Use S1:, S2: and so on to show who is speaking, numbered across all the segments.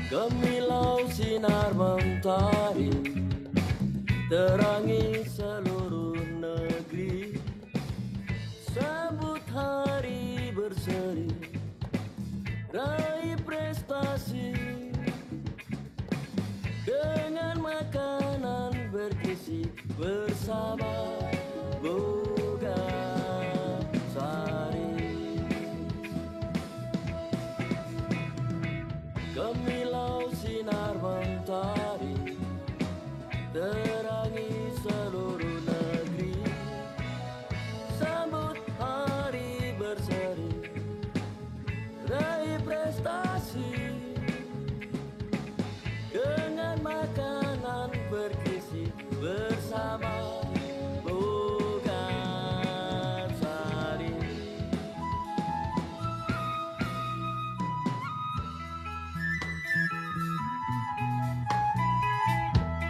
S1: Gemilau sinar mentari, terangi seluruh negeri. Sambut hari berseri, raih prestasi dengan makanan bergizi bersama Boga Sari. Gemilau sinar mentari, terangi seluruh negeri. Sambut hari berseri, raih prestasi dengan makanan bergizi bersama Boga Sari.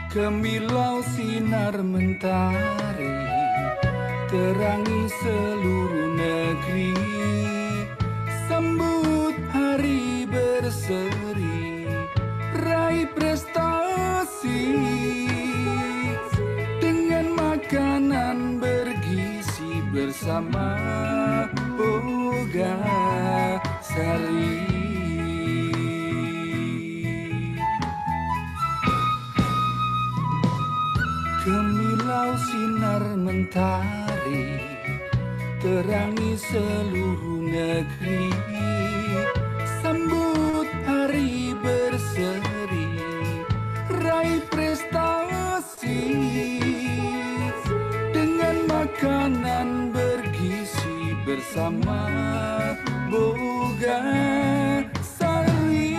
S2: Gemilau sinar mentari, terangi seluruh negeri. Sambut hari berseri, raih prestasi dengan makanan bergizi bersama Boga Sari. Gemilau sinar mentari, terangi seluruh negeri. Sambut hari berseri, raih prestasi dengan makanan bergizi bersama Boga Sari.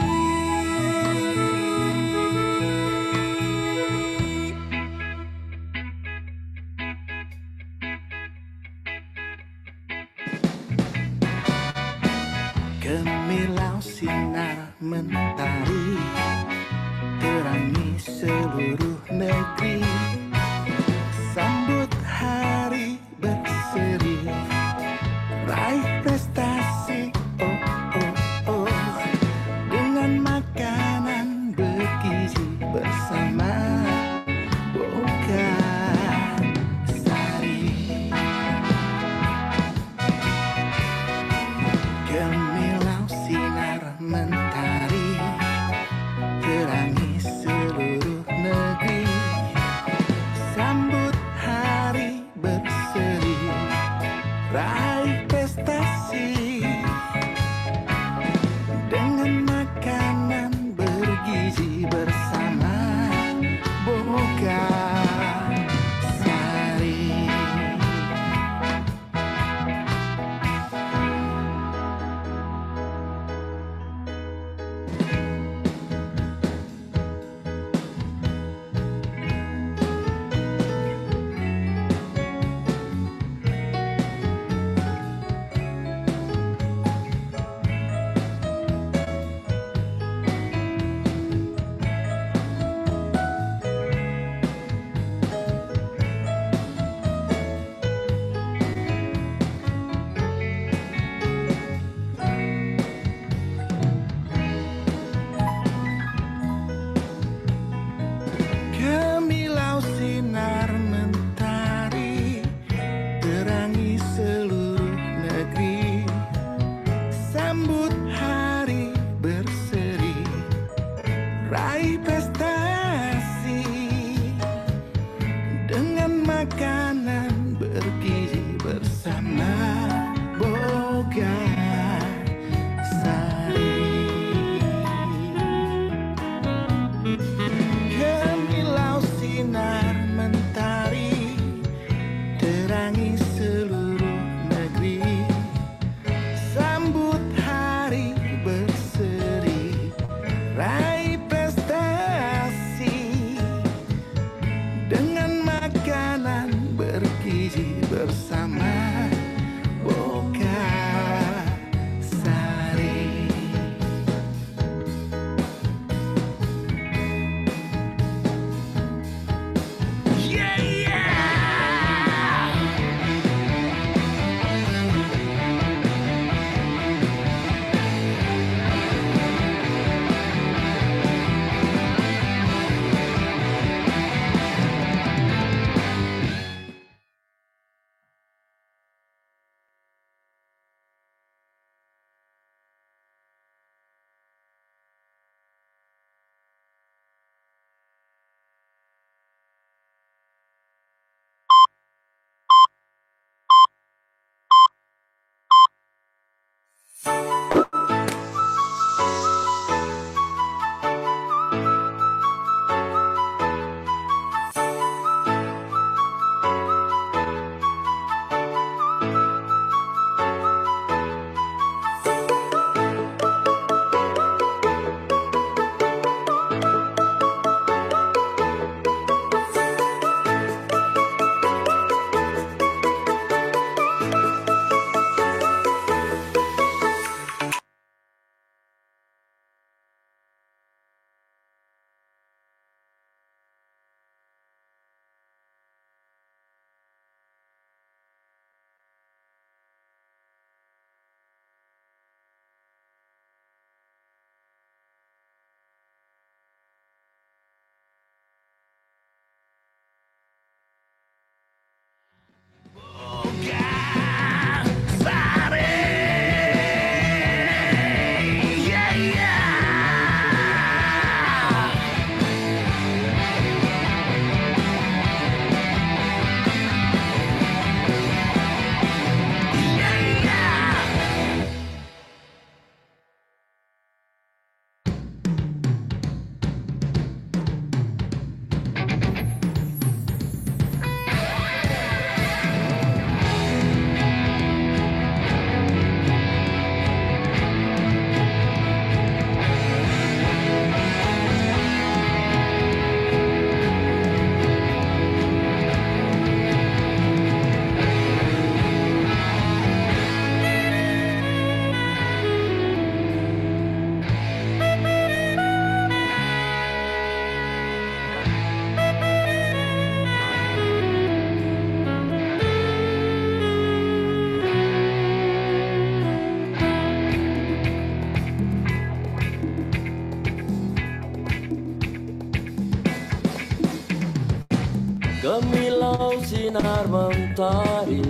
S1: Gemilau sinar mentari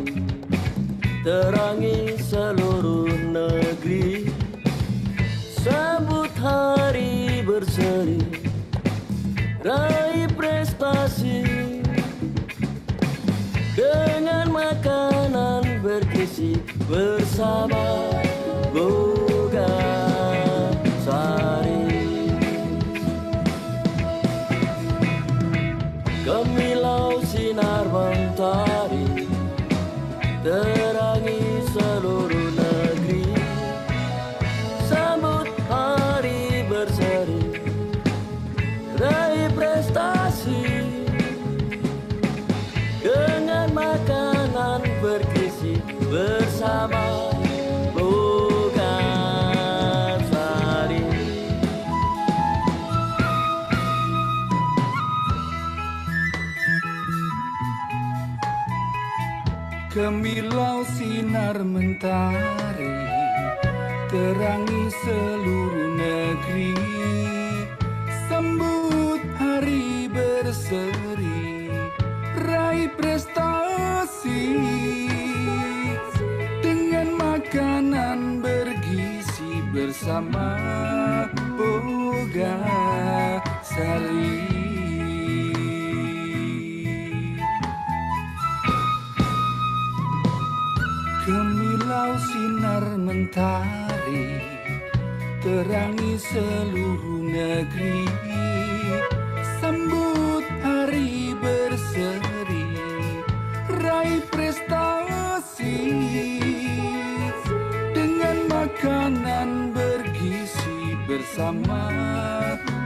S1: terangi seluruh negeri, sambut hari berseri, raih prestasi dengan makanan bergizi bersama Boga Sari. Gemilau sinar mentari terangi seluruh negeri, sambut hari berseri, raih prestasi dengan makanan bergizi bersama Boga Sari.
S2: Gemilau sinar mentari terangi seluruh negeri, sambut hari berseri, raih prestasi dengan makanan bergizi bersama Boga Sari. Gemilau sinar mentari terangi seluruh negeri, sambut hari berseri, raih prestasi dengan makanan bergizi bersama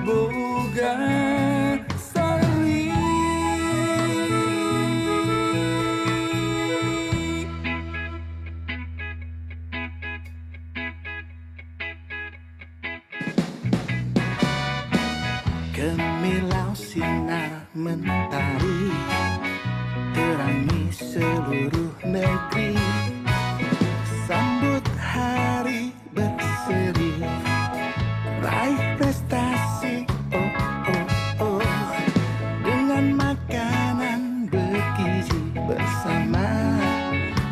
S2: Boga Sari.
S3: Gemilau sinar mentari terangi seluruh negeri, sambut hari berseri, raih prestasi dengan makanan bergizi bersama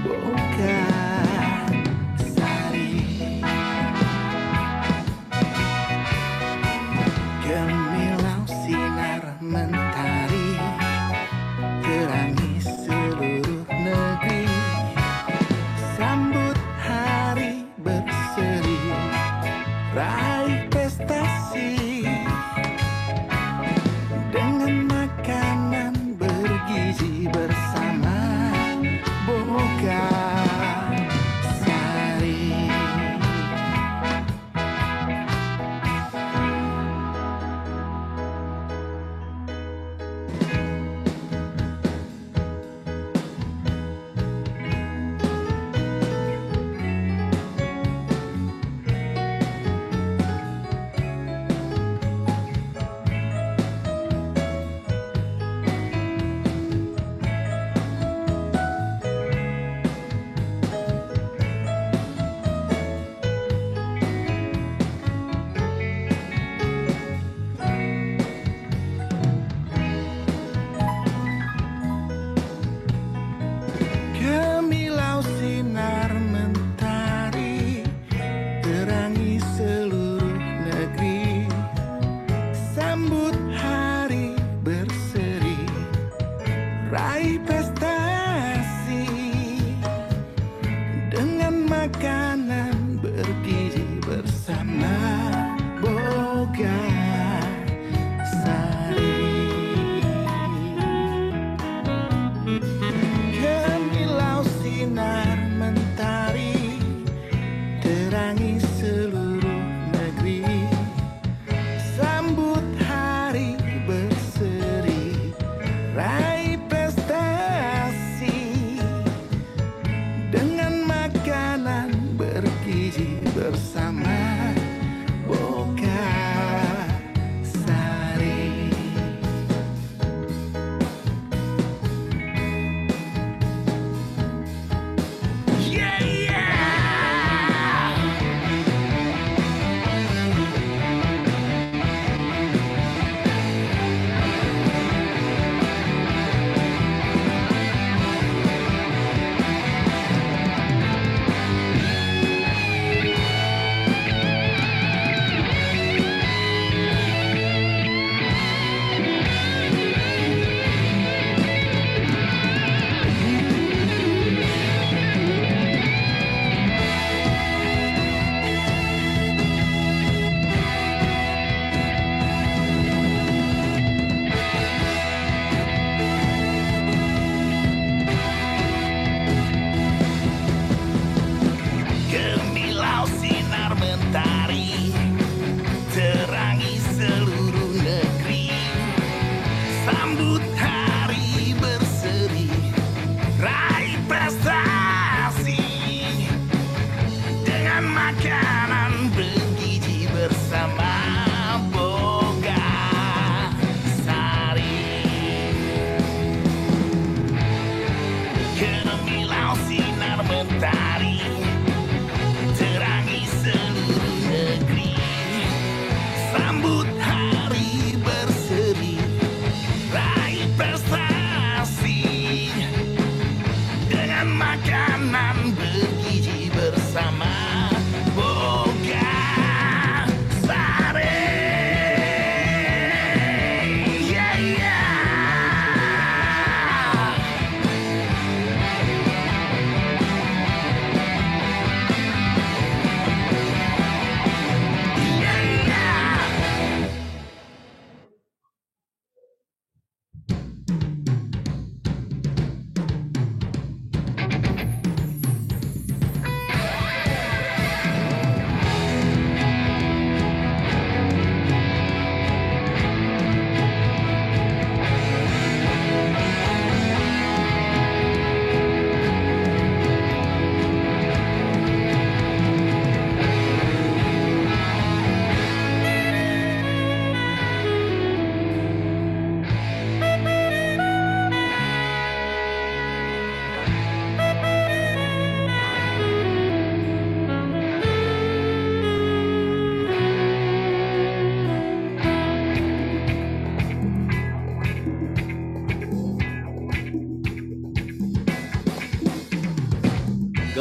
S3: Boga Sari. Gemilau sinar mentari terangi seluruh negeri,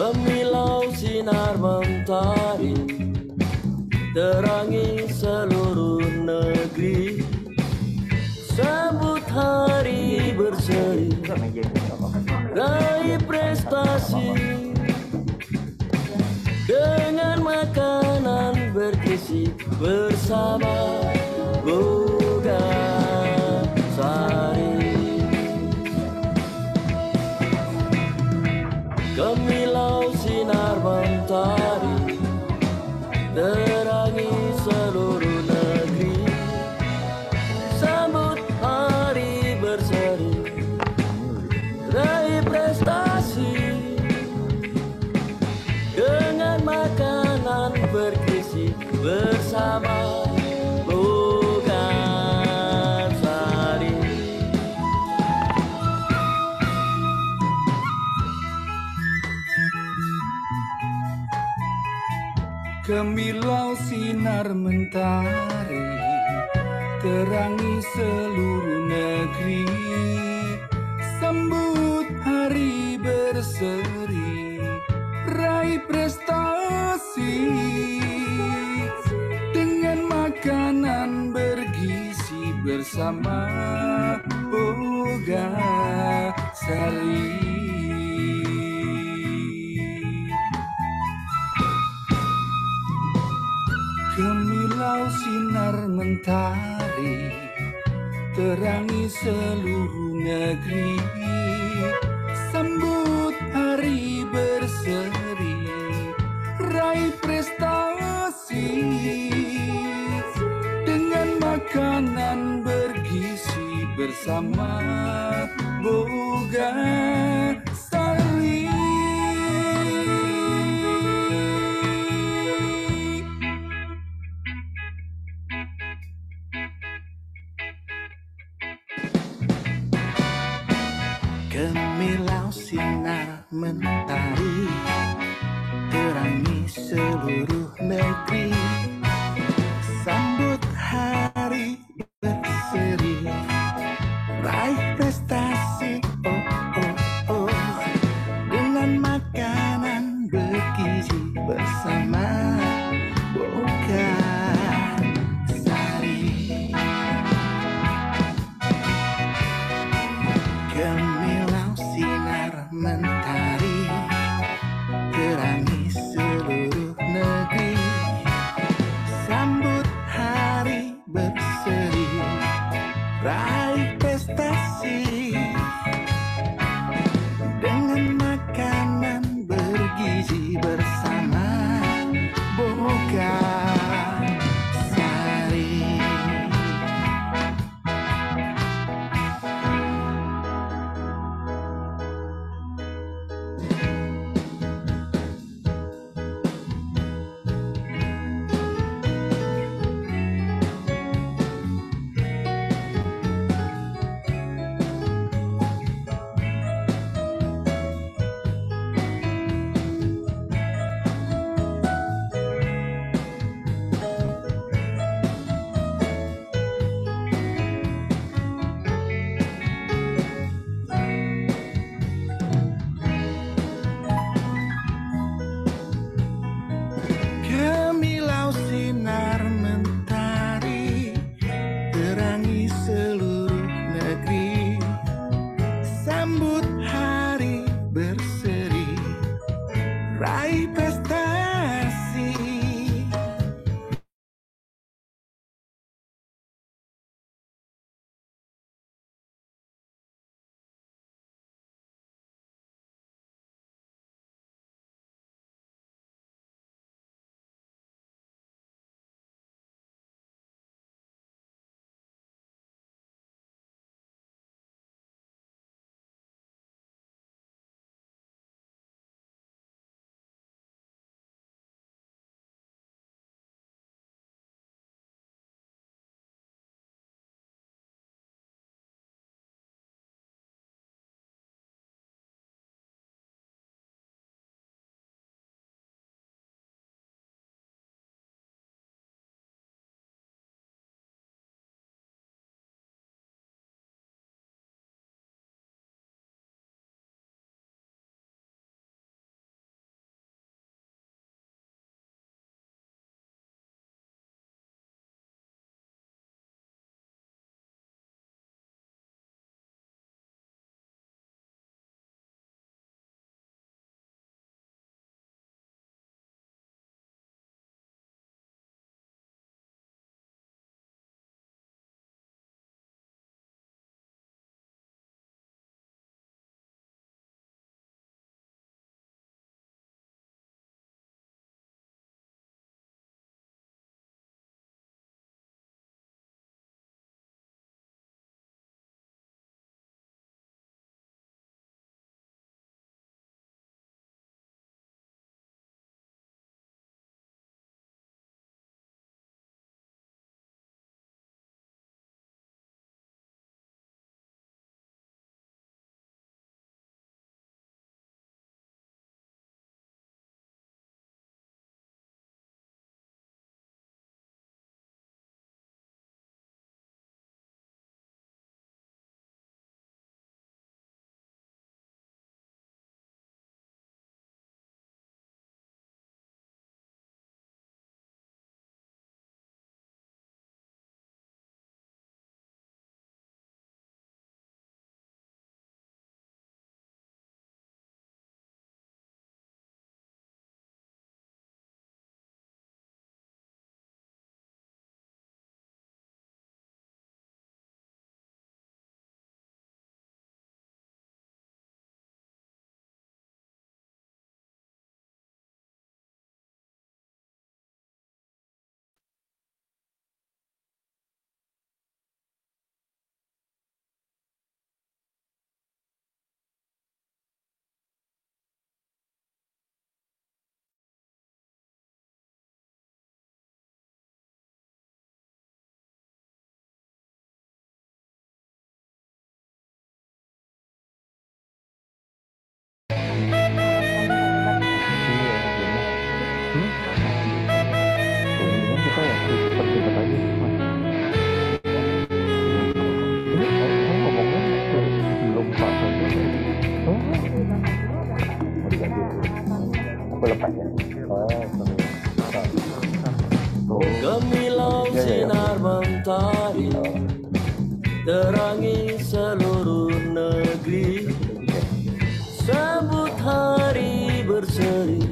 S1: Gemilau sinar mentari terangi seluruh negeri, sambut hari berseri, raih prestasi dengan makanan bergizi bersama Boga Sari. Gemilau sinar mentari terangi seluruh negeri, sambut hari berseri, raih prestasi dengan makanan bergizi bersama Boga Sari.
S2: Gemilau sinar mentari terangi seluruh negeri, sambut hari berseri, raih prestasi dengan makanan bergizi bersama Boga Sari. Gemilau sinar mentari terangi seluruh negeri, sambut hari berseri, raih prestasi dengan makanan bergizi bersama Boga Sari.
S3: Gemilau sinar mentari terangi seluruh negeri, sambut hari berseri, raih prestasi dengan makanan bergizi bersama Boga Sari. Gemilau sinar mentari terangi seluruh negeri, sambut hari berseri, raih prestasi dengan makanan bergizi bersama Boga Sari.
S1: terangi seluruh negeri. Sambut hari berseri,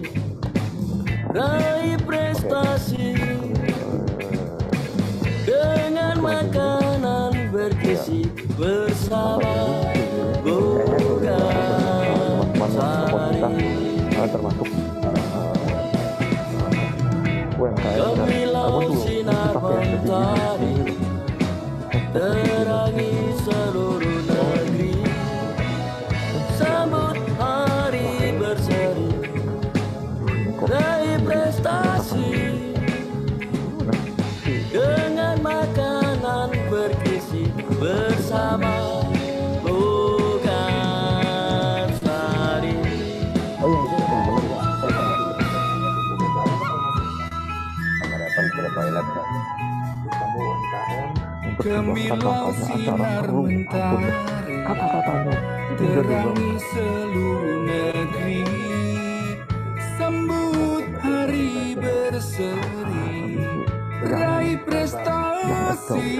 S1: raih prestasi dengan makanan bergizi bersama Boga Sari.
S4: Termasuk UMKM
S1: Gemilau sinar mentari, terangi seluruh negeri. Sambut hari berseri, raih prestasi dengan makanan bergizi bersama Boga Sari.
S2: Gemilau sinar mentari, terangi seluruh negeri. Sambut hari berseri, raih prestasi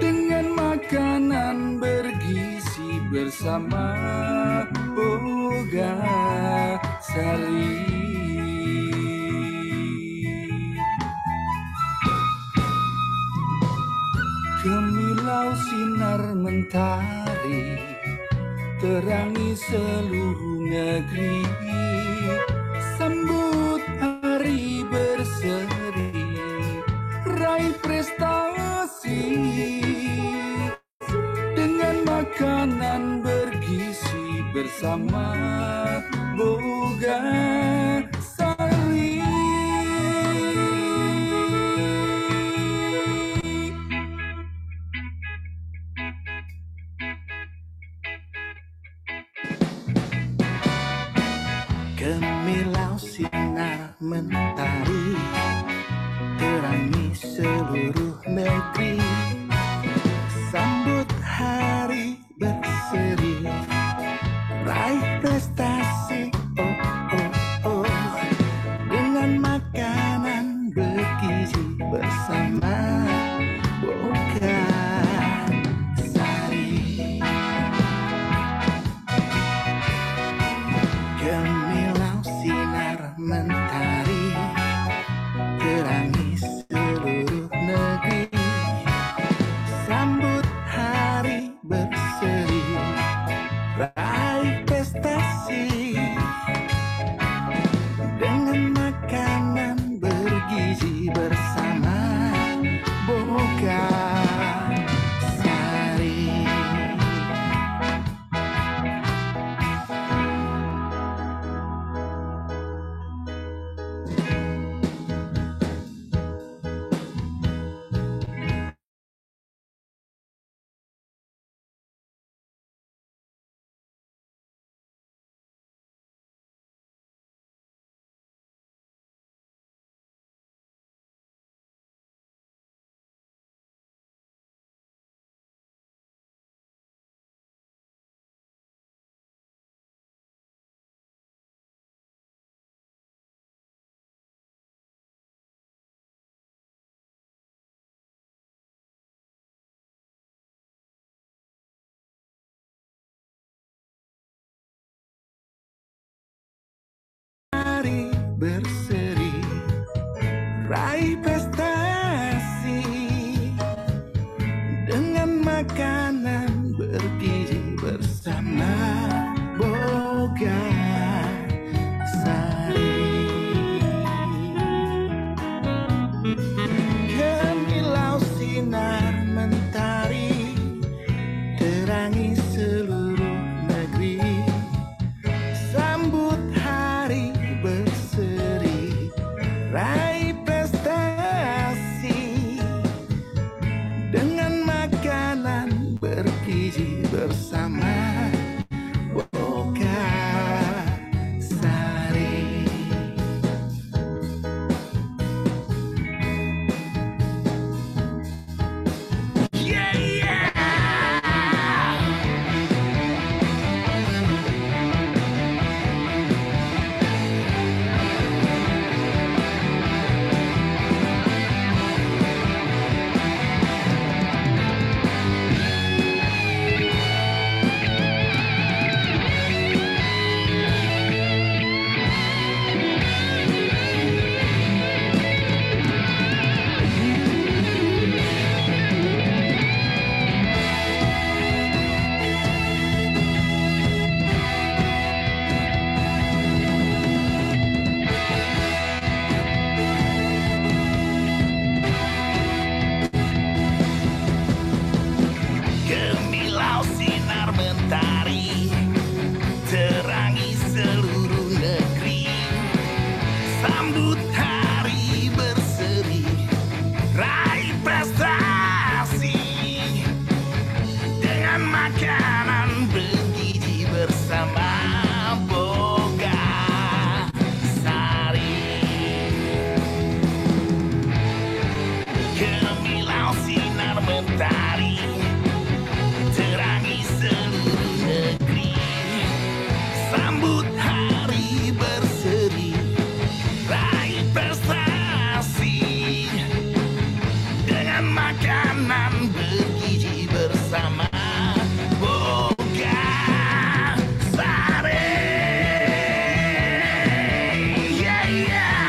S2: dengan makanan bergizi bersama Boga Sari. Gemilau sinar mentari, terangi seluruh negeri. Sambut hari berseri, raih prestasi dengan makanan bergizi bersama Boga Sari.
S3: Gemilau sinar mentari, terangi seluruh negeri. Sambut hari berseri, raih prestasi dengan makanan bergizi bersama Boga Sari. Gemilau sinar mentari, terangi seluruh negeri. Sambut hari berseri, raih prestasi dengan makanan bergizi bersama Boga Sari. Hari berseri, raih prestasi dengan makanan bergizi bersama Boga Sari. Gemilau sinar mentari, terangi seluruh negeri. Sambut hari berseri, raih prestasi dengan makanan bergizi bersama Boga Sari. Yeah, yeah. mentari terangi seluruh negeri. Sambut hari berseri, raih prestasi dengan makanan bergizi bersama Boga Sari. Yeah, yeah.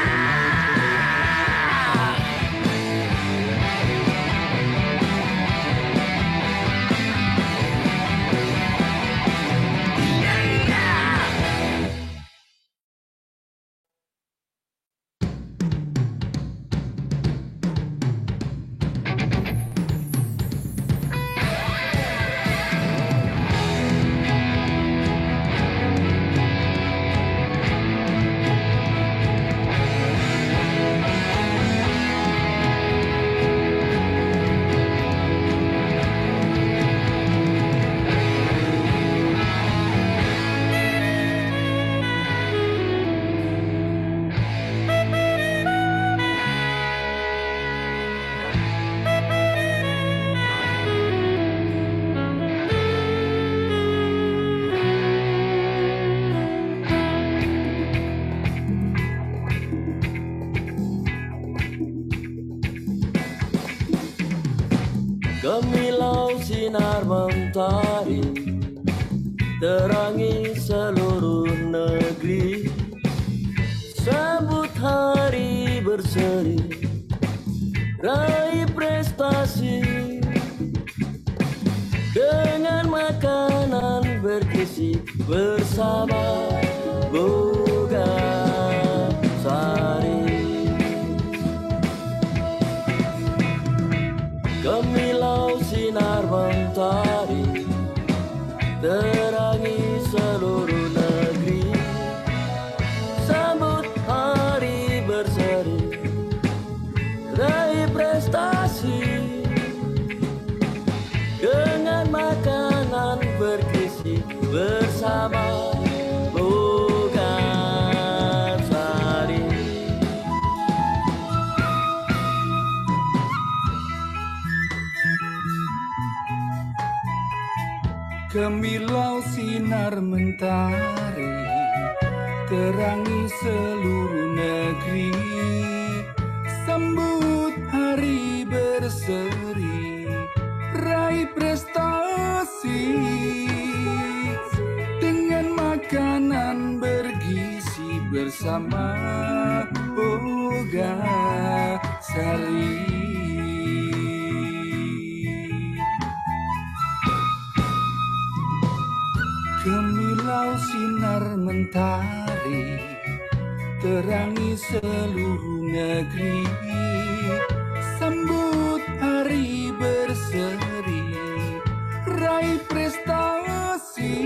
S1: Gemilau sinar mentari terangi seluruh negeri. Sambut hari berseri, raih prestasi dengan makanan bergizi bersama Boga Sari. Gemilau sinar mentari terangi seluruh negeri. Sambut hari berseri, raih prestasi dengan makanan bergizi bersama Boga Sari.
S2: Gemilau sinar mentari terangi seluruh negeri. Sambut hari berseri, raih prestasi dengan makanan bergizi bersama Boga Sari. Gemilau sinar mentari terangi seluruh negeri. Sambut hari berseri, raih prestasi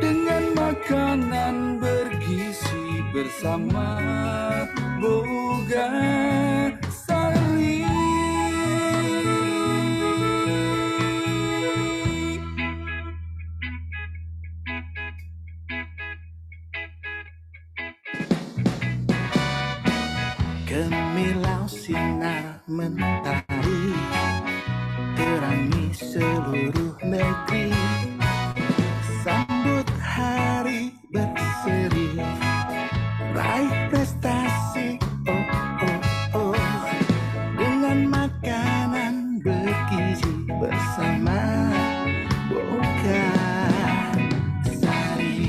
S2: dengan makanan bergizi bersama Boga Sari.
S3: Gemilau sinar mentari terangi seluruh negeri. Sambut hari berseri, raih prestasi dengan makanan bergizi bersama Boga Sari.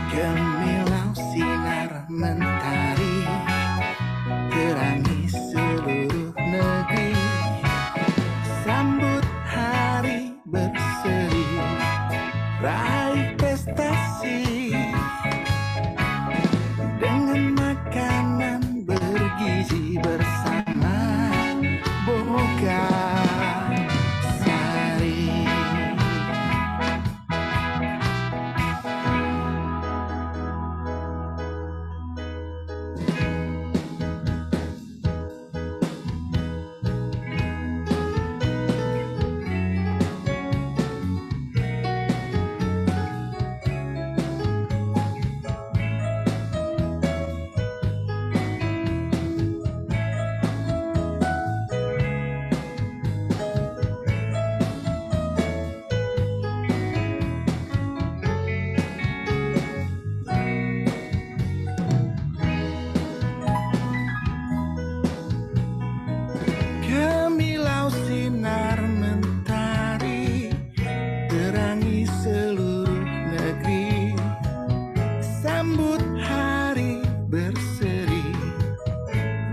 S3: Gemilau sinar mentari terangi seluruh negeri. Sambut hari berseri, raih prestasi dengan makanan bergizi bersama Boga Sari.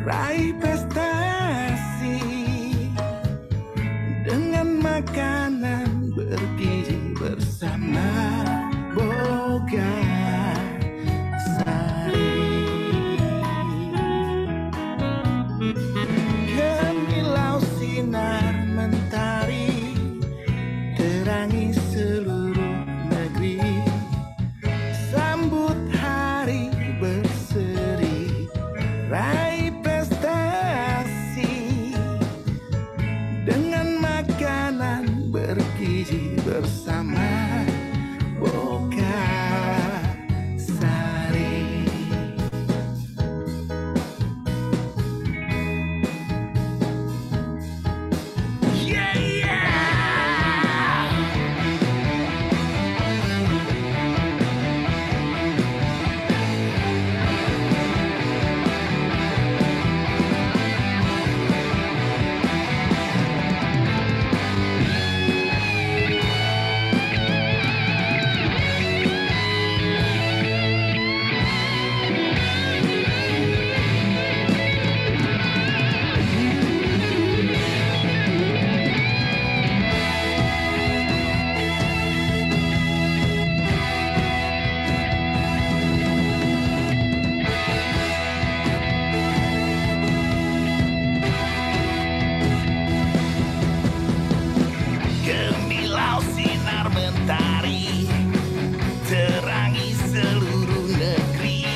S3: raih prestasi dengan makanan bergizi bersama Boga Sari. Gemilau sinar mentari terangi seluruh negeri, sambut hari berseri, raih prestasi dengan makanan bergizi bersama Boga Sari. Yeah, yeah. Gemilau sinar mentari terangi seluruh negeri,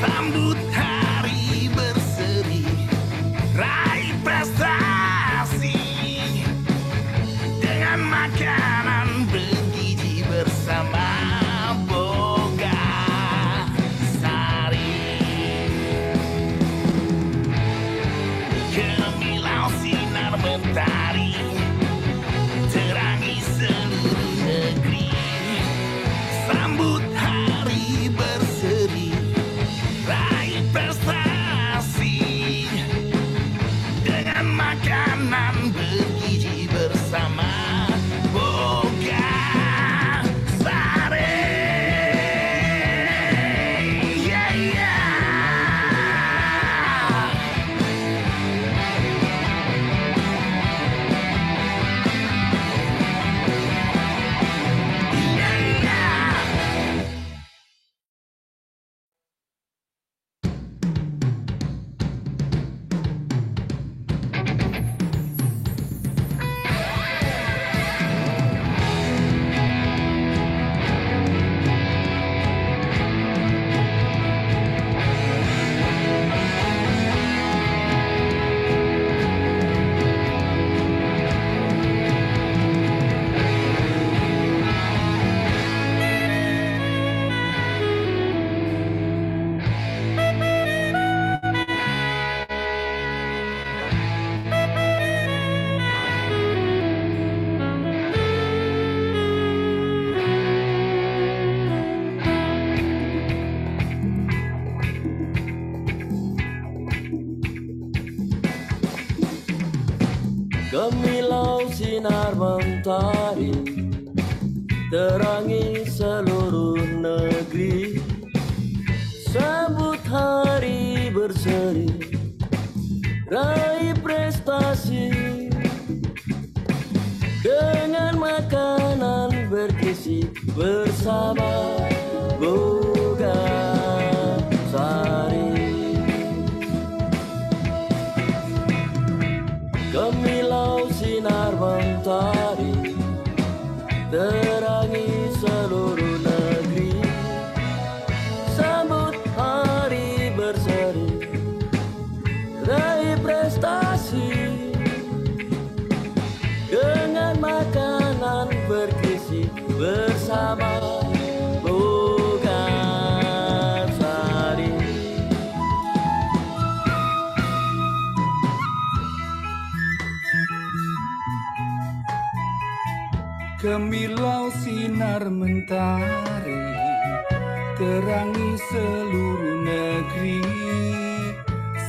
S3: sambut hari berseri, raih prestasi dengan makanan bergizi bersama Boga Sari. Gemilau sinar mentari terangi seluruh negeri, sambut hari berseri, raih prestasi dengan makanan bergizi bersama Boga Sari. Yeah, yeah.
S1: Gemilau sinar mentari terangi seluruh negeri, sambut hari berseri, raih prestasi dengan makanan bergizi bersama Boga Sari. Gemilau sinar mentari terangi seluruh negeri, sambut hari berseri, raih prestasi dengan makanan bergizi bersama Boga Sari.
S2: Gemilau sinar mentari terangi seluruh negeri,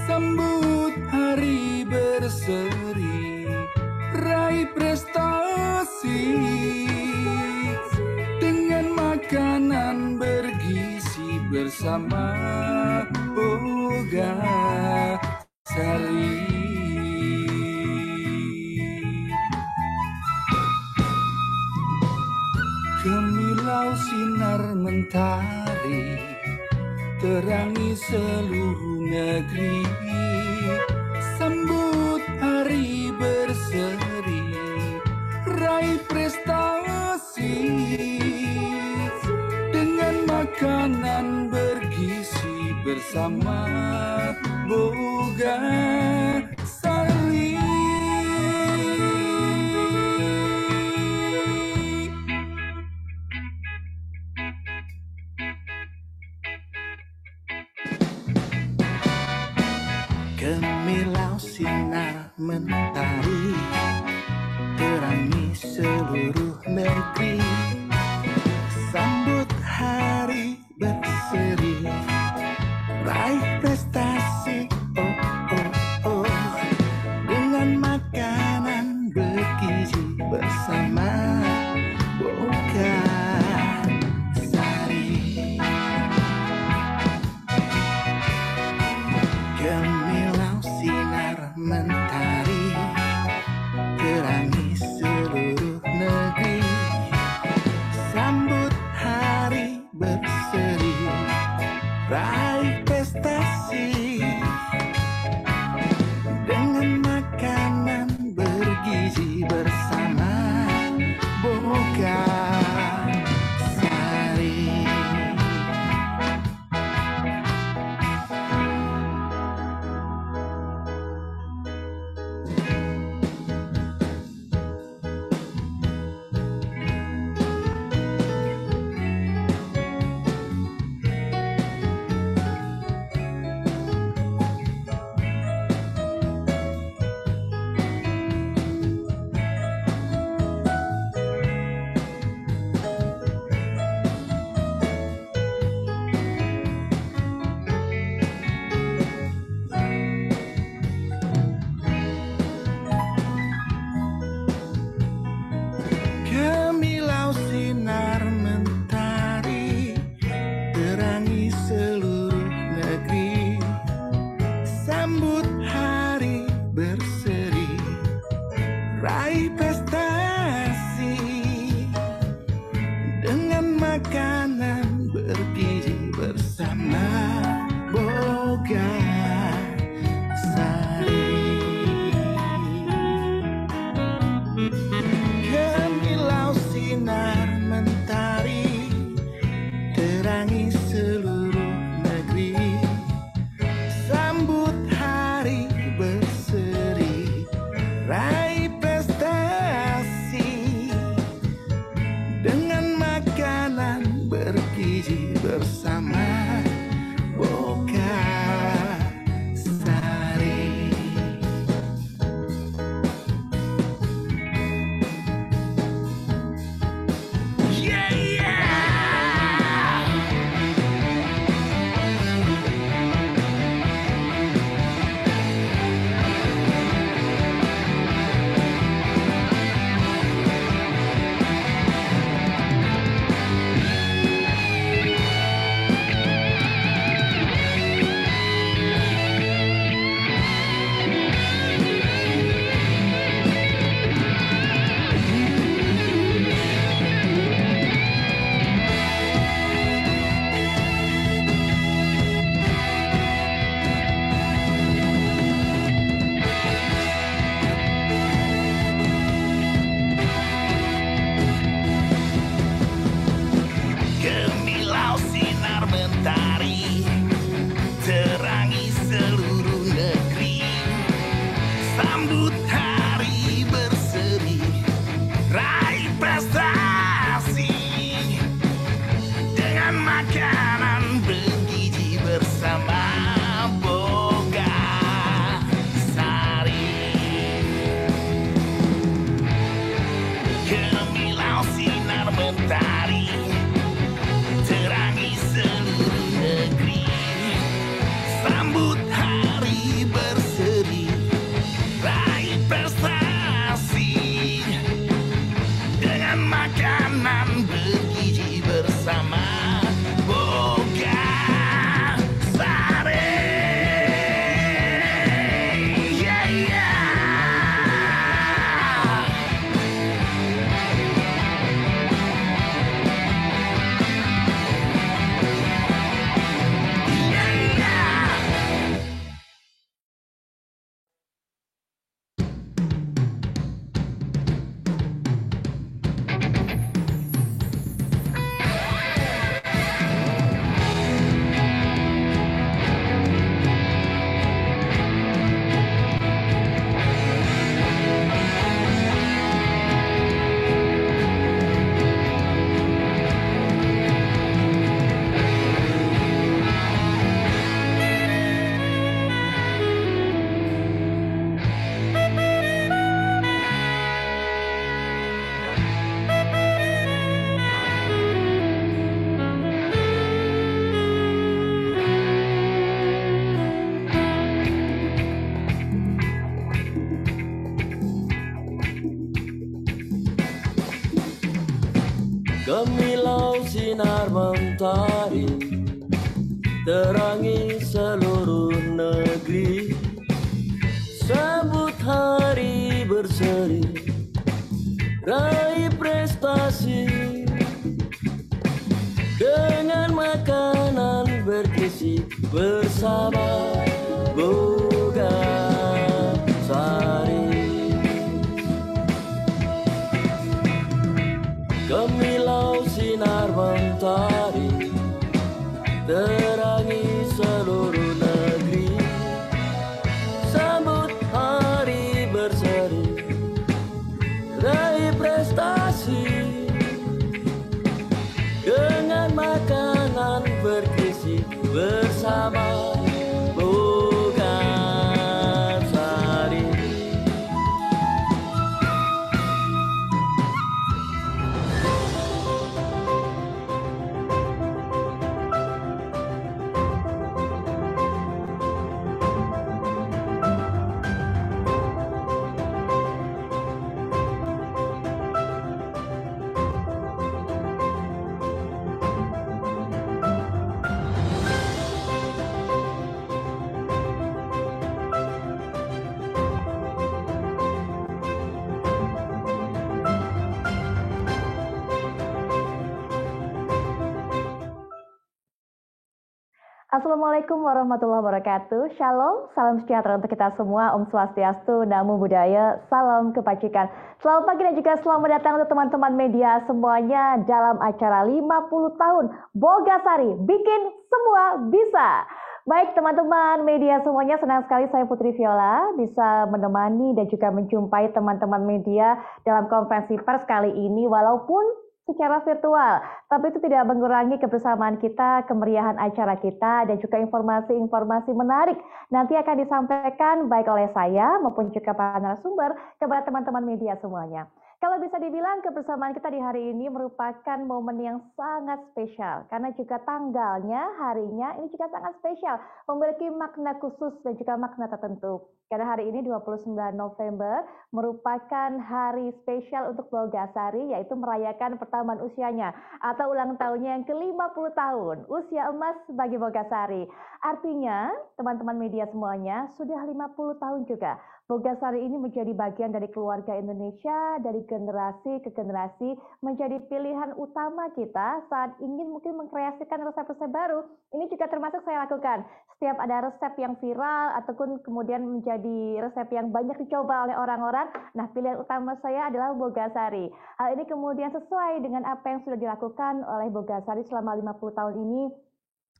S2: sambut hari berseri, raih prestasi dengan makanan bergizi bersama Boga bersari. Gemilau sinar mentari terangi seluruh negeri, sambut hari berseri, raih prestasi dengan makanan bergizi bersama Boga Sari.
S3: Gemilau sinar mentari terangi seluruh negeri, sambut hari berseri, raih prestasi dengan makanan bergizi bersama Boga Sari. Gemilau sinar mentari terangi seluruh negeri, sambut hari berseri, raih prestasi dengan makanan bergizi bersama Boga Sari.
S1: mentari, terangi seluruh negeri. Sambut hari berseri, raih prestasi dengan makanan bergizi bersama Boga Sari. Gemilau sinar mentari, terangi seluruh negeri. Sambut hari berseri, raih prestasi dengan makanan bergizi bersama Boga Sari.
S5: Assalamualaikum warahmatullahi wabarakatuh. Shalom, salam sejahtera untuk kita semua. Om Swastiastu, Namo Buddhaya, salam kebajikan. Selamat pagi dan juga selamat datang untuk teman-teman media semuanya dalam acara 50 tahun Bogasari, bikin semua bisa. Baik teman-teman media semuanya, senang sekali saya Putri Viola bisa menemani dan juga menjumpai teman-teman media dalam konferensi pers kali ini walaupun secara virtual, tapi itu tidak mengurangi kebersamaan kita, kemeriahan acara kita, dan juga informasi-informasi menarik nanti akan disampaikan baik oleh saya maupun juga para narasumber kepada teman-teman media semuanya. Kalau bisa dibilang kebersamaan kita di hari ini merupakan momen yang sangat spesial karena juga tanggalnya, harinya ini juga sangat spesial, memiliki makna khusus dan juga makna tertentu. Karena hari ini 29 November merupakan hari spesial untuk Bogasari, yaitu merayakan pertambahan usianya atau ulang tahunnya yang ke-50 tahun, usia emas bagi Bogasari. Artinya, teman-teman media semuanya sudah 50 tahun juga. Bogasari ini menjadi bagian dari keluarga Indonesia, dari generasi ke generasi, menjadi pilihan utama kita saat ingin mungkin mengkreasikan resep-resep baru. Ini juga termasuk saya lakukan. Setiap ada resep yang viral ataupun kemudian menjadi resep yang banyak dicoba oleh orang-orang, nah pilihan utama saya adalah Bogasari. Hal ini kemudian sesuai dengan apa yang sudah dilakukan oleh Bogasari selama 50 tahun ini,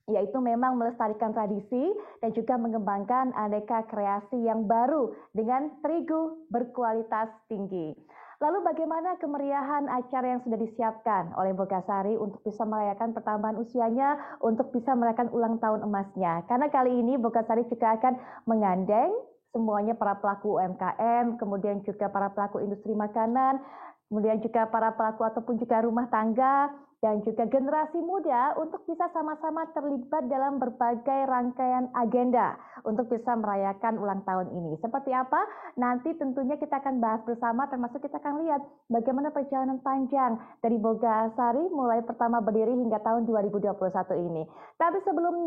S5: yaitu memang melestarikan tradisi dan juga mengembangkan aneka kreasi yang baru dengan terigu berkualitas tinggi. Lalu bagaimana kemeriahan acara yang sudah disiapkan oleh Bogasari untuk bisa merayakan pertambahan usianya, untuk bisa merayakan ulang tahun emasnya? Karena kali ini Bogasari juga akan menggandeng semuanya para pelaku UMKM, kemudian juga para pelaku industri makanan, kemudian juga para pelaku ataupun juga rumah tangga, dan juga generasi muda untuk bisa sama-sama terlibat dalam berbagai rangkaian agenda untuk bisa merayakan ulang tahun ini. Seperti apa? Nanti tentunya kita akan bahas bersama, termasuk kita akan lihat bagaimana perjalanan panjang dari Bogasari mulai pertama berdiri hingga tahun 2021 ini. Tapi sebelum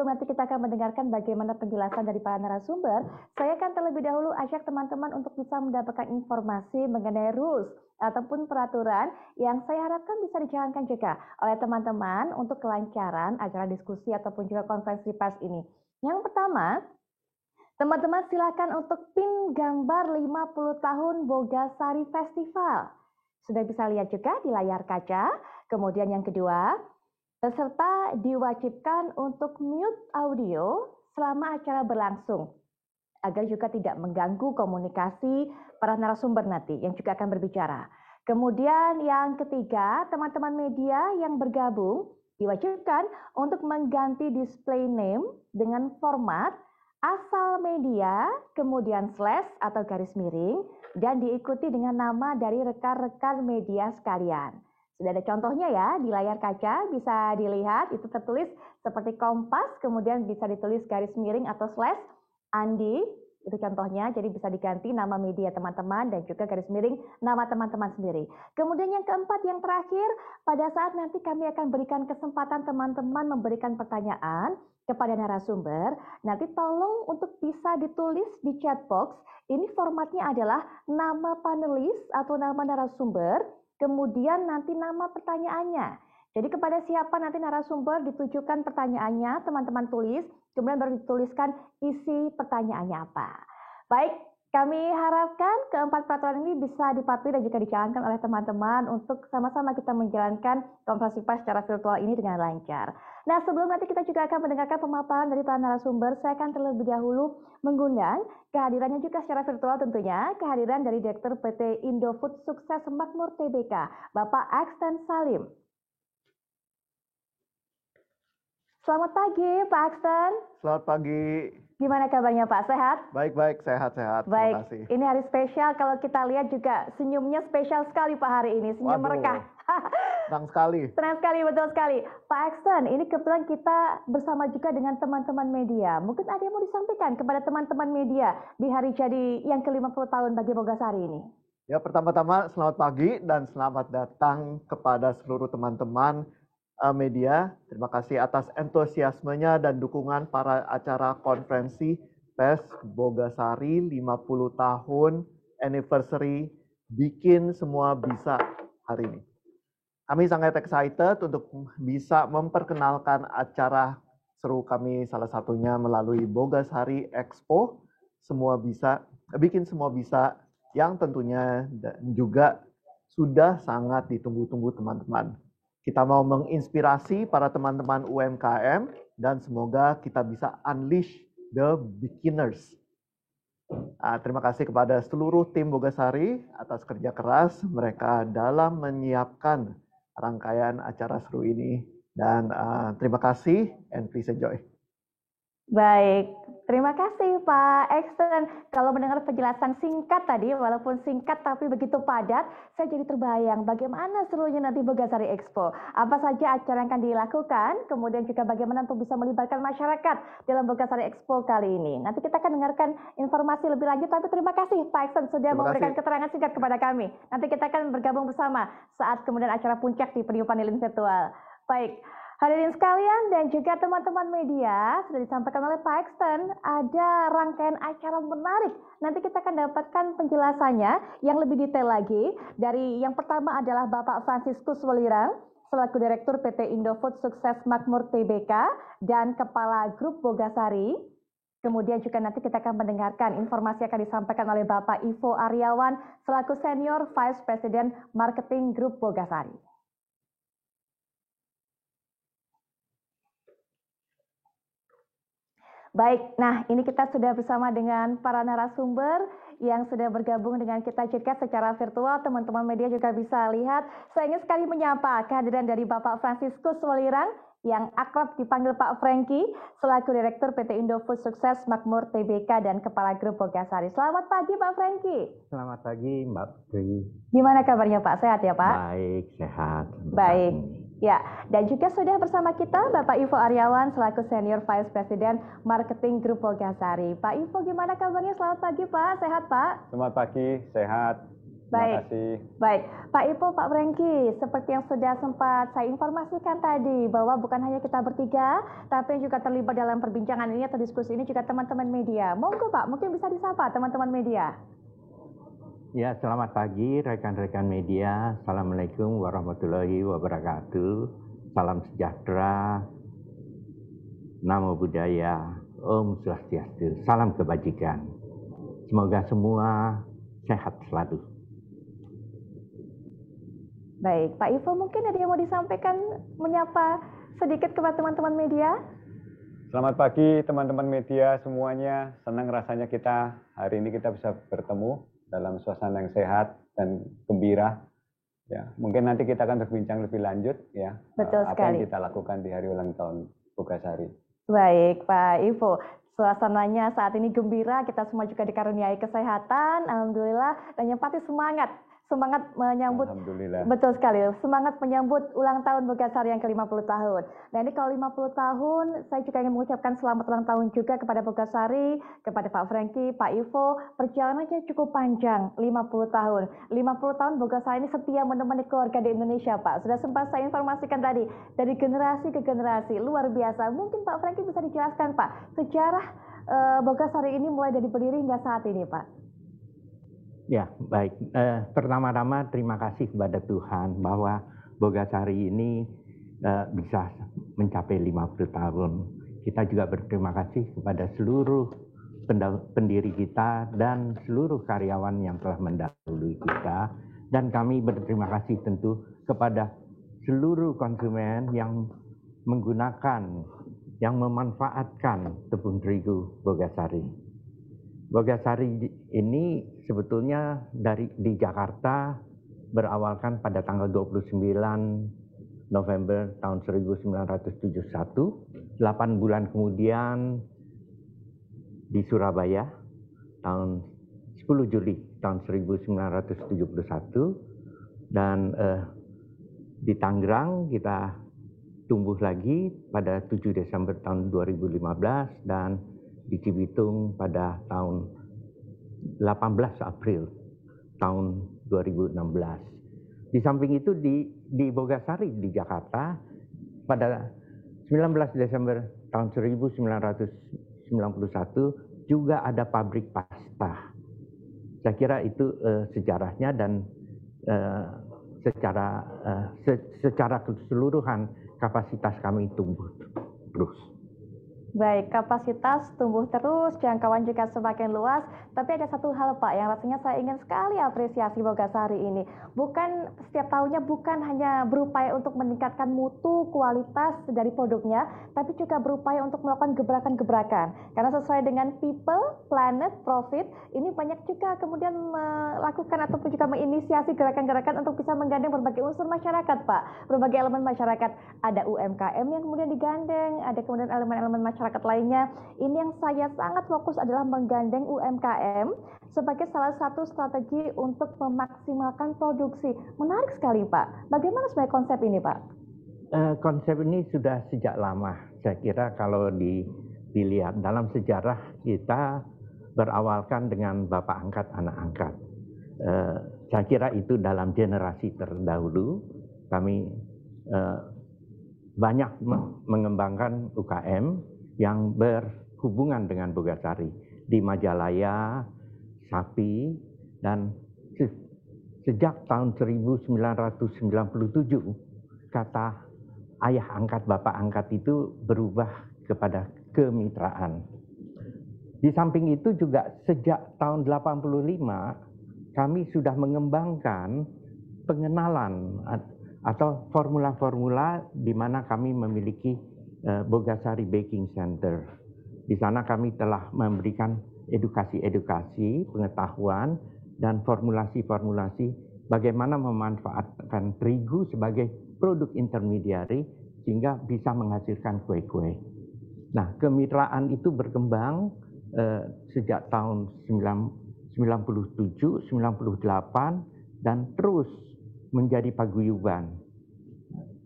S5: nanti kita akan mendengarkan bagaimana penjelasan dari para narasumber, saya akan terlebih dahulu ajak teman-teman untuk bisa mendapatkan informasi mengenai rules ataupun peraturan yang saya harapkan bisa dijalankan juga oleh teman-teman untuk kelancaran acara diskusi ataupun juga konferensi pers ini. Yang pertama, teman-teman silakan untuk pin gambar 50 tahun Bogasari Festival. Sudah bisa lihat juga di layar kaca. Kemudian yang kedua, peserta diwajibkan untuk mute audio selama acara berlangsung, agar juga tidak mengganggu komunikasi para narasumber nanti yang juga akan berbicara. Kemudian yang ketiga, teman-teman media yang bergabung diwajibkan untuk mengganti display name dengan format asal media, kemudian slash atau garis miring, dan diikuti dengan nama dari rekan-rekan media sekalian. Sudah ada contohnya ya, di layar kaca bisa dilihat, itu tertulis seperti Kompas, kemudian bisa ditulis garis miring atau slash Andi, Itu contohnya, jadi bisa diganti nama media teman-teman dan juga garis miring nama teman-teman sendiri. Kemudian yang keempat, yang terakhir, pada saat nanti kami akan berikan kesempatan teman-teman memberikan pertanyaan kepada narasumber, nanti tolong untuk bisa ditulis di chat box. Ini formatnya adalah nama panelis atau nama narasumber, kemudian nanti nama pertanyaannya. Jadi kepada siapa nanti narasumber ditujukan pertanyaannya, teman-teman tulis, kemudian baru dituliskan isi pertanyaannya apa. Baik, kami harapkan keempat peraturan ini bisa dipatuhi dan juga dijalankan oleh teman-teman untuk sama-sama kita menjalankan konferensi pers secara virtual ini dengan lancar. Nah, sebelum nanti kita juga akan mendengarkan pemaparan dari para narasumber, saya akan terlebih dahulu mengundang kehadirannya juga secara virtual tentunya, kehadiran dari Direktur PT Indofood Sukses Makmur Tbk, Bapak Axten Salim. Selamat pagi, Pak Axten.
S4: Selamat pagi.
S5: Gimana kabarnya, Pak? Sehat?
S4: Baik, sehat-sehat.
S5: Baik,
S4: Terima kasih.
S5: ini hari spesial. Kalau kita lihat juga senyumnya spesial sekali Pak hari ini. Senyum mereka.
S4: Senang sekali.
S5: Senang sekali, betul sekali. Pak Axten, ini kebetulan kita bersama juga dengan teman-teman media. Mungkin ada yang mau disampaikan kepada teman-teman media di hari jadi yang ke-50 tahun bagi Bogasari ini?
S4: Ya, pertama-tama selamat pagi dan selamat datang kepada seluruh teman-teman media. Terima kasih atas antusiasmenya dan dukungan para acara konferensi pers Bogasari 50 tahun anniversary Bikin Semua Bisa hari ini. Kami sangat excited untuk bisa memperkenalkan acara seru kami, salah satunya melalui Bogasari Expo Semua Bisa, Bikin Semua Bisa, yang tentunya juga sudah sangat ditunggu-tunggu teman-teman. Kita mau menginspirasi para teman-teman UMKM dan semoga kita bisa unleash the beginners. Terima kasih kepada seluruh tim Bogasari atas kerja keras mereka dalam menyiapkan rangkaian acara seru ini. Dan terima kasih and please enjoy.
S5: Baik, terima kasih Pak Axten. Kalau mendengar penjelasan singkat tadi, walaupun singkat tapi begitu padat, saya jadi terbayang bagaimana serunya nanti Bogasari Expo. Apa saja acara yang akan dilakukan, kemudian juga bagaimana untuk bisa melibatkan masyarakat dalam Bogasari Expo kali ini. Nanti kita akan dengarkan informasi lebih lanjut, tapi terima kasih Pak Axten sudah memberikan keterangan singkat kepada kami. Nanti kita akan bergabung bersama saat kemudian acara puncak di podium panelin virtual. Baik. Hadirin sekalian dan juga teman-teman media, sudah disampaikan oleh Pak Axten, ada rangkaian acara menarik. Nanti kita akan dapatkan penjelasannya yang lebih detail lagi. Dari yang pertama adalah Bapak Franciscus Welirang, selaku Direktur PT Indofood Sukses Makmur Tbk dan Kepala Grup Bogasari. Kemudian juga nanti kita akan mendengarkan informasi yang akan disampaikan oleh Bapak Ivo Aryawan, selaku Senior Vice President Marketing Grup Bogasari. Baik, nah ini kita sudah bersama dengan para narasumber yang sudah bergabung dengan kita juga secara virtual. Teman-teman media juga bisa lihat. Saya ingin sekali menyapa kehadiran dari Bapak Franciscus Welirang yang akrab dipanggil Pak Franky, selaku Direktur PT Indofood Sukses Makmur Tbk dan Kepala Grup Bogasari. Selamat pagi Pak Franky.
S6: Selamat pagi Mbak Putri.
S5: Gimana kabarnya Pak? Sehat ya Pak?
S6: Baik, sehat.
S5: Baik. Ya, dan juga sudah bersama kita Bapak Ivo Aryawan selaku Senior Vice President Marketing Grup Bogasari. Pak Ivo, gimana kabarnya? Selamat pagi Pak, sehat Pak?
S6: Selamat pagi, sehat.
S5: Baik.
S6: Terima kasih.
S5: Baik, Pak Ivo, Pak Franky, seperti yang sudah sempat saya informasikan tadi bahwa bukan hanya kita bertiga, tapi yang juga terlibat dalam perbincangan ini atau diskusi ini juga teman-teman media. Monggo Pak, mungkin bisa disapa teman-teman media.
S6: Ya, selamat pagi rekan-rekan media. Assalamualaikum warahmatullahi wabarakatuh. Salam sejahtera, namo buddhaya, om swastiastu, salam kebajikan. Semoga semua sehat selalu.
S5: Baik, Pak Ivo mungkin ada yang mau disampaikan, menyapa sedikit kepada teman-teman media?
S7: Selamat pagi teman-teman media semuanya. Senang rasanya kita hari ini kita bisa bertemu dalam suasana yang sehat dan gembira. Ya, mungkin nanti kita akan berbincang lebih lanjut ya.
S5: Betul
S7: apa
S5: sekali.
S7: yang kita lakukan di hari ulang tahun Bogasari.
S5: Baik, Pak Ivo. Suasananya saat ini gembira, kita semua juga dikaruniai kesehatan, alhamdulillah, dan yang pasti semangat. semangat menyambut.
S7: Alhamdulillah.
S5: Betul sekali, semangat menyambut ulang tahun Bogasari yang ke-50 tahun. Nah ini kalau 50 tahun, saya juga ingin mengucapkan selamat ulang tahun juga kepada Bogasari, kepada Pak Franky, Pak Ivo. Perjalanannya cukup panjang, 50 tahun. 50 tahun Bogasari ini setia menemani keluarga di Indonesia, Pak. Sudah sempat saya informasikan tadi, dari generasi ke generasi, luar biasa. Mungkin Pak Franky bisa dijelaskan, Pak, sejarah Bogasari ini mulai dari berdiri hingga saat ini, Pak.
S6: Ya, baik. Pertama-tama terima kasih kepada Tuhan bahwa Bogasari ini bisa mencapai 50 tahun. Kita juga berterima kasih kepada seluruh pendiri kita dan seluruh karyawan yang telah mendahului kita. Dan kami berterima kasih tentu kepada seluruh konsumen yang menggunakan, yang memanfaatkan tepung terigu Bogasari. Bogasari ini sebetulnya di Jakarta berawalkan pada tanggal 29 November tahun 1971. 8 bulan kemudian di Surabaya tahun 10 Juli tahun 1971 dan di Tangerang kita tumbuh lagi pada 7 Desember tahun 2015 dan di Cibitung pada tahun 18 April tahun 2016. Di samping itu di Bogasari di Jakarta pada 19 Desember tahun 1991 juga ada pabrik pasta. Saya kira itu sejarahnya dan secara keseluruhan kapasitas kami tumbuh terus.
S5: Baik, kapasitas tumbuh terus, jangkauan juga semakin luas. Tapi ada satu hal Pak yang rasanya saya ingin sekali apresiasi Bogasari ini. Bukan setiap tahunnya bukan hanya berupaya untuk meningkatkan mutu, kualitas dari produknya, tapi juga berupaya untuk melakukan gebrakan-gebrakan. Karena sesuai dengan people, planet, profit, ini banyak juga kemudian melakukan ataupun juga menginisiasi gerakan-gerakan untuk bisa menggandeng berbagai unsur masyarakat Pak. Berbagai elemen masyarakat. Ada UMKM yang kemudian digandeng, ada kemudian elemen-elemen masyarakat lainnya. Ini yang saya sangat fokus adalah menggandeng UMKM sebagai salah satu strategi untuk memaksimalkan produksi. Menarik sekali Pak. Bagaimana sebenarnya konsep ini Pak?
S6: Konsep ini sudah sejak lama. Saya kira kalau dilihat dalam sejarah kita berawalkan dengan bapak angkat, anak angkat. Saya kira itu dalam generasi terdahulu kami banyak mengembangkan UKM yang berhubungan dengan Bogasari di Majalaya, Sapi, dan sejak tahun 1997 kata ayah angkat, bapak angkat itu berubah kepada kemitraan. Di samping itu juga sejak tahun 85 kami sudah mengembangkan pengenalan atau formula-formula di mana kami memiliki Bogasari Baking Center. Di sana kami telah memberikan edukasi-edukasi, pengetahuan, dan formulasi-formulasi bagaimana memanfaatkan terigu sebagai produk intermediari sehingga bisa menghasilkan kue-kue. Nah, kemitraan itu berkembang sejak tahun 97, 98, dan terus menjadi paguyuban.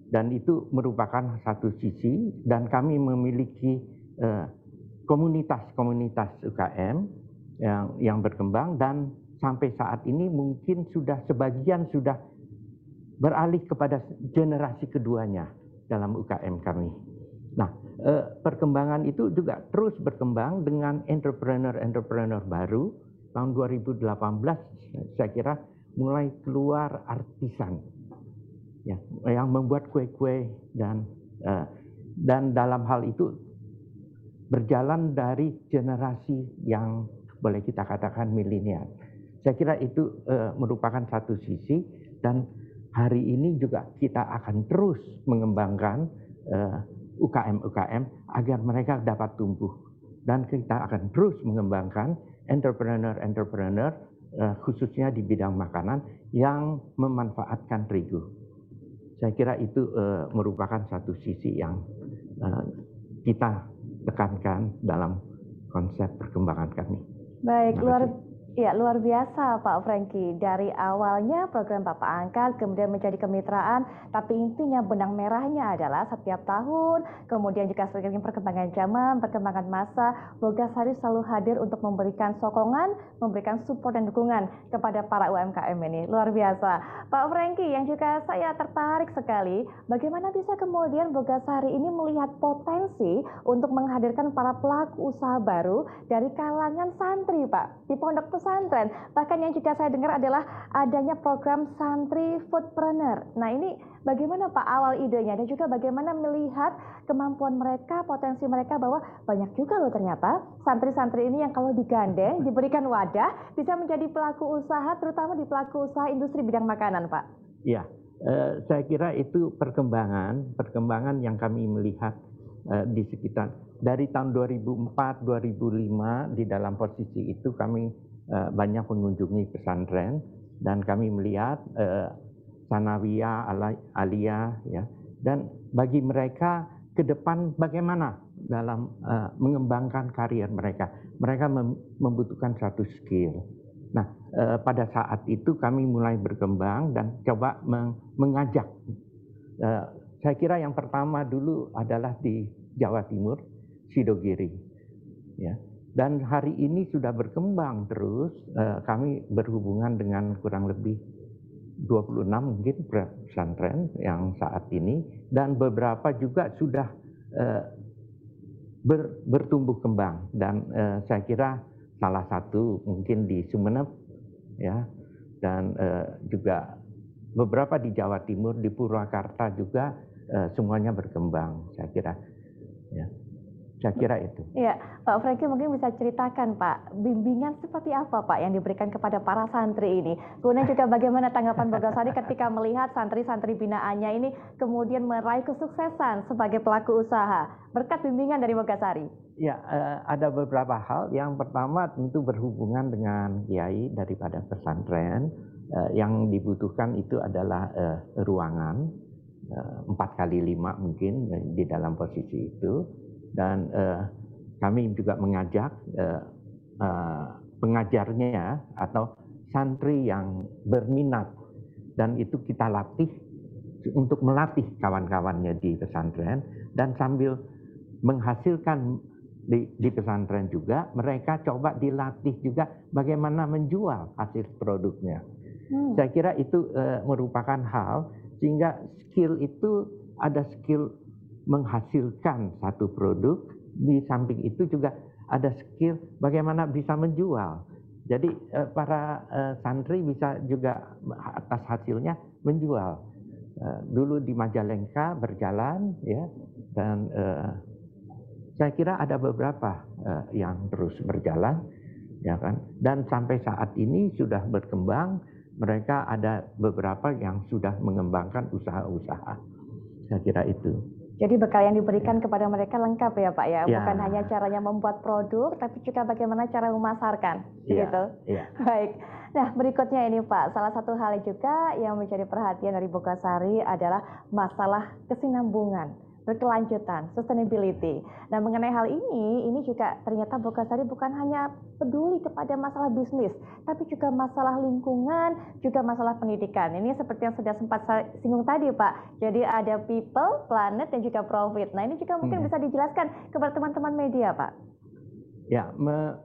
S6: Dan itu merupakan satu sisi, dan kami memiliki komunitas-komunitas UKM yang berkembang, dan sampai saat ini mungkin sebagian sudah beralih kepada generasi keduanya dalam UKM kami. Nah, perkembangan itu juga terus berkembang dengan entrepreneur-entrepreneur baru. Tahun 2018 saya kira mulai keluar artisan ya, yang membuat kue-kue dan dalam hal itu berjalan dari generasi yang boleh kita katakan milenial. Saya kira itu merupakan satu sisi, dan hari ini juga kita akan terus mengembangkan UKM-UKM agar mereka dapat tumbuh, dan kita akan terus mengembangkan entrepreneur-entrepreneur khususnya di bidang makanan yang memanfaatkan terigu. Saya kira itu merupakan satu sisi yang kita tekankan dalam konsep perkembangan kami.
S5: Baik, Ya, luar biasa Pak Franky. Dari awalnya program Bapak angkat, kemudian menjadi kemitraan, tapi intinya benang merahnya adalah setiap tahun, kemudian juga seiring perkembangan zaman, perkembangan masa, Bogasari selalu hadir untuk memberikan sokongan, memberikan support dan dukungan kepada para UMKM ini. Luar biasa. Pak Franky, yang juga saya tertarik sekali, bagaimana bisa kemudian Bogasari ini melihat potensi untuk menghadirkan para pelaku usaha baru dari kalangan santri, Pak, di pondok pesantren. Bahkan yang juga saya dengar adalah adanya program santri foodpreneur. Nah, ini bagaimana Pak awal idenya dan juga bagaimana melihat kemampuan mereka, potensi mereka bahwa banyak juga loh ternyata santri-santri ini yang kalau digandeng, diberikan wadah, bisa menjadi pelaku usaha, terutama di pelaku usaha industri bidang makanan, Pak.
S6: Ya, saya kira itu perkembangan yang kami melihat di sekitar dari tahun 2004-2005 di dalam posisi itu kami banyak mengunjungi pesantren dan kami melihat sanawiyah, aliyah, ya, dan bagi mereka ke depan bagaimana dalam mengembangkan karier mereka. Mereka membutuhkan satu skill. Nah, pada saat itu kami mulai berkembang dan coba mengajak. Saya kira yang pertama dulu adalah di Jawa Timur, Sidogiri, ya. Dan hari ini sudah berkembang terus. Kami berhubungan dengan kurang lebih 26 mungkin pesantren yang saat ini, dan beberapa juga sudah bertumbuh kembang. Dan saya kira salah satu mungkin di Sumeneb, ya, dan juga beberapa di Jawa Timur, di Purwakarta juga semuanya berkembang. Saya kira, ya. Saya kira itu.
S5: Iya, Pak Franky mungkin bisa ceritakan Pak, bimbingan seperti apa Pak yang diberikan kepada para santri ini? Kemudian juga bagaimana tanggapan Bogasari ketika melihat santri-santri binaannya ini kemudian meraih kesuksesan sebagai pelaku usaha berkat bimbingan dari Bogasari?
S6: Ya, ada beberapa hal. Yang pertama tentu berhubungan dengan kiai daripada pesantren. Yang dibutuhkan itu adalah ruangan 4x5 mungkin di dalam posisi itu. Dan kami juga mengajak pengajarnya atau santri yang berminat, dan itu kita latih untuk melatih kawan-kawannya di pesantren, dan sambil menghasilkan di pesantren juga mereka coba dilatih juga bagaimana menjual hasil produknya. Saya kira itu merupakan hal sehingga skill itu ada skill menghasilkan satu produk, di samping itu juga ada skill bagaimana bisa menjual. Jadi para santri bisa juga atas hasilnya menjual. Dulu di Majalengka berjalan, ya, dan saya kira ada beberapa yang terus berjalan, ya kan. Dan sampai saat ini sudah berkembang, mereka ada beberapa yang sudah mengembangkan usaha-usaha. Saya kira itu.
S5: Jadi bekal yang diberikan kepada mereka lengkap ya Pak ya, bukan hanya caranya membuat produk, tapi juga bagaimana cara memasarkan, begitu. Baik. Nah berikutnya ini Pak, salah satu hal juga yang menjadi perhatian dari Bogasari adalah masalah kesinambungan, berkelanjutan, sustainability. Nah mengenai hal ini juga ternyata Bogasari bukan hanya peduli kepada masalah bisnis, tapi juga masalah lingkungan, juga masalah pendidikan. Ini seperti yang sudah sempat saya singgung tadi Pak. Jadi ada people, planet, dan juga profit. Nah ini juga mungkin bisa dijelaskan kepada teman-teman media Pak.
S6: Ya,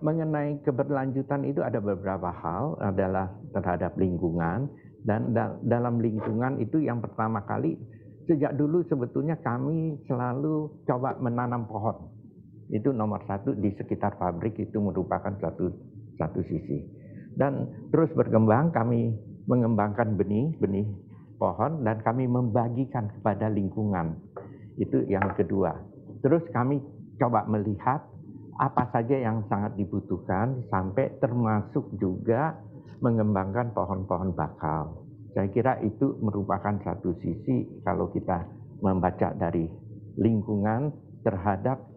S6: mengenai keberlanjutan itu ada beberapa hal, adalah terhadap lingkungan, dan dalam lingkungan itu yang pertama kali, sejak dulu sebetulnya kami selalu coba menanam pohon. Itu nomor satu di sekitar pabrik, itu merupakan satu sisi. Dan terus berkembang, kami mengembangkan benih pohon dan kami membagikan kepada lingkungan. Itu yang kedua. Terus kami coba melihat apa saja yang sangat dibutuhkan, sampai termasuk juga mengembangkan pohon-pohon bakau. Saya kira itu merupakan satu sisi kalau kita membaca dari lingkungan terhadap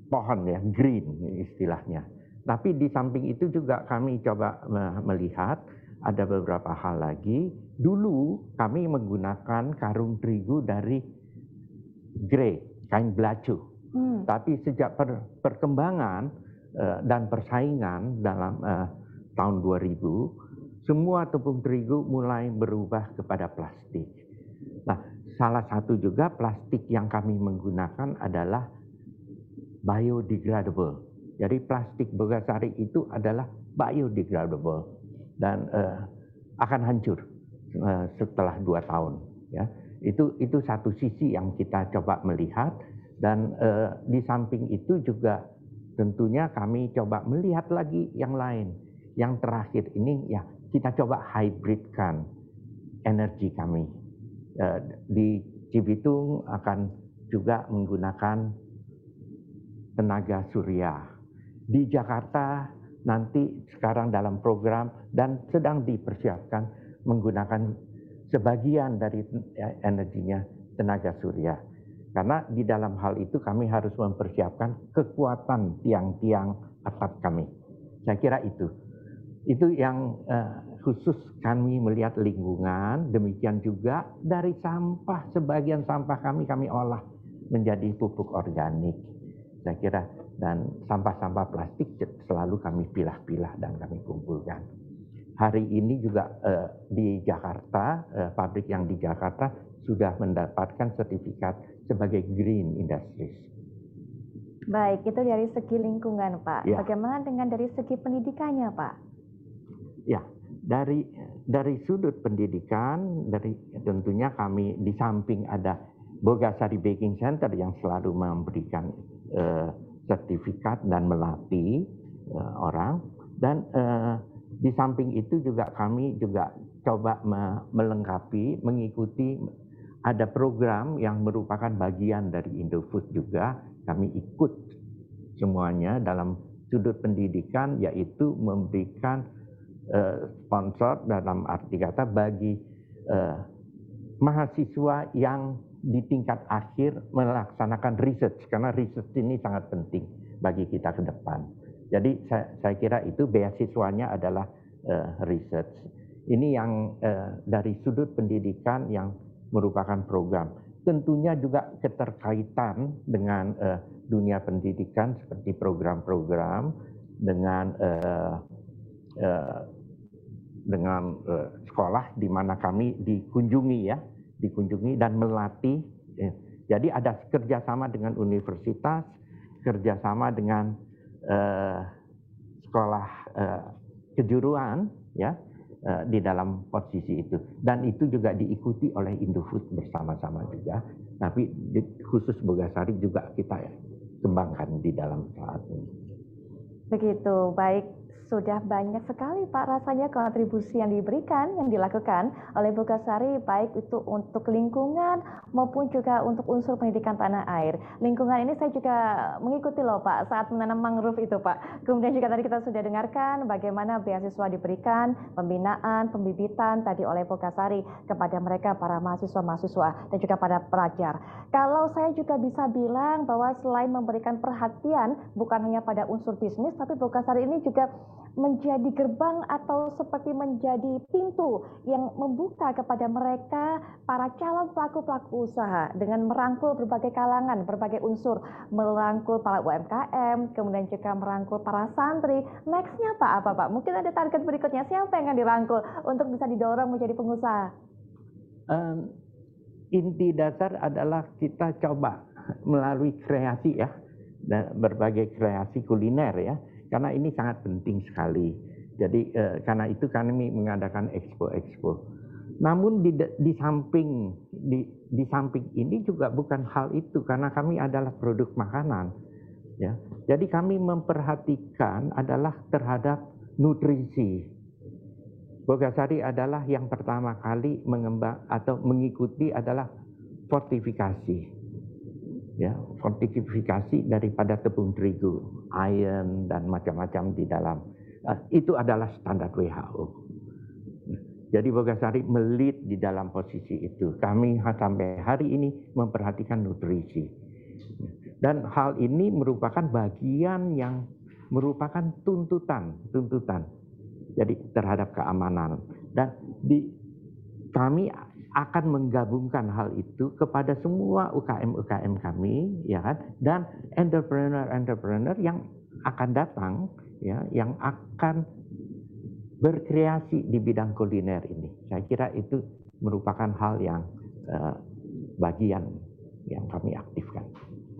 S6: pohon, ya, green istilahnya. Tapi di samping itu juga kami coba melihat ada beberapa hal lagi. Dulu kami menggunakan karung terigu dari grey, kain belacu. Tapi sejak perkembangan dan persaingan dalam tahun 2000, semua tepung terigu mulai berubah kepada plastik. Nah, salah satu juga plastik yang kami menggunakan adalah biodegradable. Jadi plastik Bogasari itu adalah biodegradable dan akan hancur setelah 2 tahun. Ya, itu satu sisi yang kita coba melihat, dan di samping itu juga tentunya kami coba melihat lagi yang lain. Yang terakhir ini ya kita coba hybridkan energi kami. Di Cibitung akan juga menggunakan tenaga surya. Di Jakarta nanti sekarang dalam program dan sedang dipersiapkan menggunakan sebagian dari energinya tenaga surya. Karena di dalam hal itu kami harus mempersiapkan kekuatan tiang-tiang atap kami. Saya kira itu yang khusus kami melihat lingkungan. Demikian juga dari sampah, sebagian sampah kami olah menjadi pupuk organik. Saya kira, dan sampah-sampah plastik selalu kami pilah-pilah dan kami kumpulkan. Hari ini juga di Jakarta, pabrik yang di Jakarta sudah mendapatkan sertifikat sebagai Green Industries.
S5: Baik, itu dari segi lingkungan, Pak.
S6: Ya.
S5: Bagaimana dengan dari segi pendidikannya, Pak?
S6: Ya, dari sudut pendidikan, tentunya kami di samping ada Bogasari Baking Center yang selalu memberikan sertifikat dan melatih orang, dan di samping itu juga kami juga coba melengkapi, mengikuti, ada program yang merupakan bagian dari Indofood juga. Kami ikut semuanya dalam sudut pendidikan, yaitu memberikan sponsor dalam arti kata bagi mahasiswa yang di tingkat akhir melaksanakan research, karena research ini sangat penting bagi kita ke depan. Jadi saya kira itu beasiswanya adalah research. Ini yang dari sudut pendidikan yang merupakan program. Tentunya juga keterkaitan dengan dunia pendidikan seperti program-program dengan sekolah di mana kami dikunjungi dan melatih. Jadi ada kerjasama dengan universitas, kerjasama dengan sekolah kejuruan, ya, di dalam posisi itu, dan itu juga diikuti oleh Indofood bersama-sama juga. Tapi khusus Bogasari juga kita kembangkan di dalam saat ini.
S5: Begitu, baik. Sudah banyak sekali Pak rasanya kontribusi yang diberikan, yang dilakukan oleh Bogasari, baik itu untuk lingkungan maupun juga untuk unsur pendidikan tanah air. Lingkungan ini saya juga mengikuti loh Pak saat menanam mangrove itu Pak. Kemudian juga tadi kita sudah dengarkan bagaimana beasiswa diberikan, pembinaan, pembibitan tadi oleh Bogasari kepada mereka para mahasiswa-mahasiswa dan juga pada pelajar. Kalau saya juga bisa bilang bahwa selain memberikan perhatian bukan hanya pada unsur bisnis, tapi Bogasari ini juga menjadi gerbang atau seperti menjadi pintu yang membuka kepada mereka para calon pelaku-pelaku usaha dengan merangkul berbagai kalangan, berbagai unsur, merangkul para UMKM, kemudian juga merangkul para santri. Nextnya apa Pak? Mungkin ada target berikutnya, siapa yang akan dirangkul untuk bisa didorong menjadi pengusaha?
S6: Inti dasar adalah kita coba melalui kreasi ya, dan berbagai kreasi kuliner ya. Karena ini sangat penting sekali. Jadi karena itu kami mengadakan expo-expo. Namun di samping ini juga bukan hal itu, karena kami adalah produk makanan. Ya, jadi kami memperhatikan adalah terhadap nutrisi. Bogasari adalah yang pertama kali mengembang atau mengikuti adalah fortifikasi. Ya, fortifikasi daripada tepung terigu, iron dan macam-macam di dalam. Itu adalah standar WHO. Jadi Bogasari melit di dalam posisi itu. Kami sampai hari ini memperhatikan nutrisi. Dan hal ini merupakan bagian yang merupakan tuntutan. Jadi terhadap keamanan. Dan kami akan menggabungkan hal itu kepada semua UKM kami, ya kan, dan entrepreneur yang akan datang ya yang akan berkreasi di bidang kuliner ini. Saya kira itu merupakan hal yang bagian yang kami aktifkan.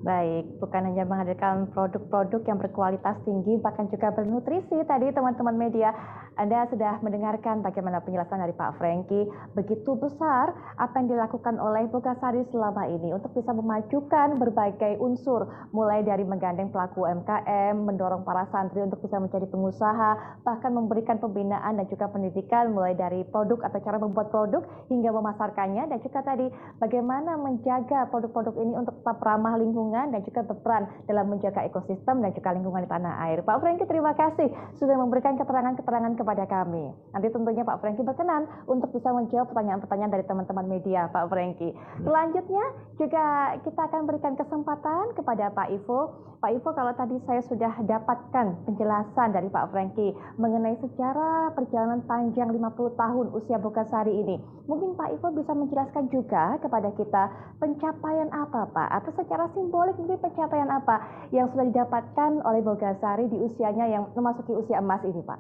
S5: Baik, bukan hanya menghadirkan produk-produk yang berkualitas tinggi, bahkan juga bernutrisi. Tadi teman-teman media, Anda sudah mendengarkan bagaimana penjelasan dari Pak Franky. Begitu besar apa yang dilakukan oleh Bogasari selama ini untuk bisa memajukan berbagai unsur, mulai dari menggandeng pelaku UMKM, mendorong para santri untuk bisa menjadi pengusaha, bahkan memberikan pembinaan dan juga pendidikan, mulai dari produk atau cara membuat produk hingga memasarkannya, dan juga tadi bagaimana menjaga produk-produk ini untuk tetap ramah lingkungan dan juga berperan dalam menjaga ekosistem dan juga lingkungan di tanah air. Pak Franky, terima kasih sudah memberikan keterangan-keterangan kepada kami. Nanti tentunya Pak Franky berkenan untuk bisa menjawab pertanyaan-pertanyaan dari teman-teman media, Pak Franky. Selanjutnya juga kita akan berikan kesempatan kepada Pak Ivo. Pak Ivo, kalau tadi saya sudah dapatkan penjelasan dari Pak Franky mengenai sejarah perjalanan panjang 50 tahun usia Bogasari ini, mungkin Pak Ivo bisa menjelaskan juga kepada kita pencapaian apa Pak, atau secara simbolik mungkin pencapaian apa yang sudah didapatkan oleh Bogasari di usianya yang memasuki usia emas ini Pak?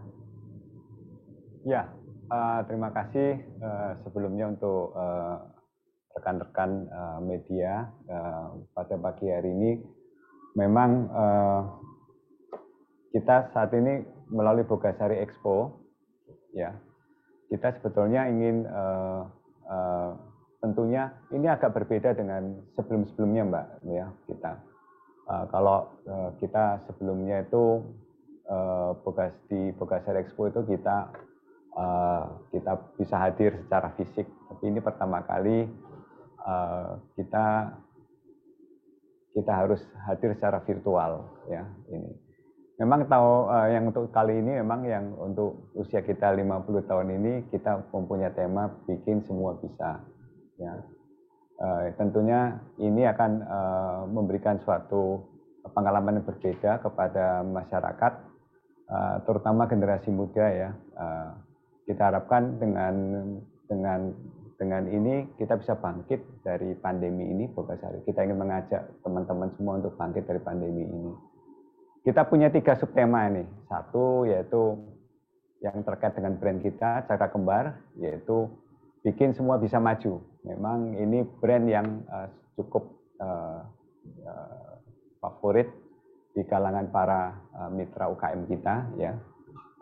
S7: Ya, terima kasih sebelumnya untuk rekan-rekan media pada pagi hari ini. Memang kita saat ini melalui Bogasari Expo, ya, kita sebetulnya ingin tentunya ini agak berbeda dengan sebelum-sebelumnya, Mbak, ya kita. Kalau kita sebelumnya itu di Bogasari Expo itu kita bisa hadir secara fisik, tapi ini pertama kali kita harus hadir secara virtual, ya ini. Memang yang untuk kali ini memang yang untuk usia kita 50 tahun ini kita mempunyai tema bikin semua bisa, ya. Tentunya ini akan memberikan suatu pengalaman yang berbeda kepada masyarakat, terutama generasi muda, ya. Kita harapkan dengan ini kita bisa bangkit dari pandemi ini, Bogasari. Kita ingin mengajak teman-teman semua untuk bangkit dari pandemi ini. Kita punya 3 subtema ini. Satu yaitu yang terkait dengan brand kita, Cakra Kembar, yaitu bikin semua bisa maju. Memang ini brand yang cukup favorit di kalangan para mitra UKM kita, ya,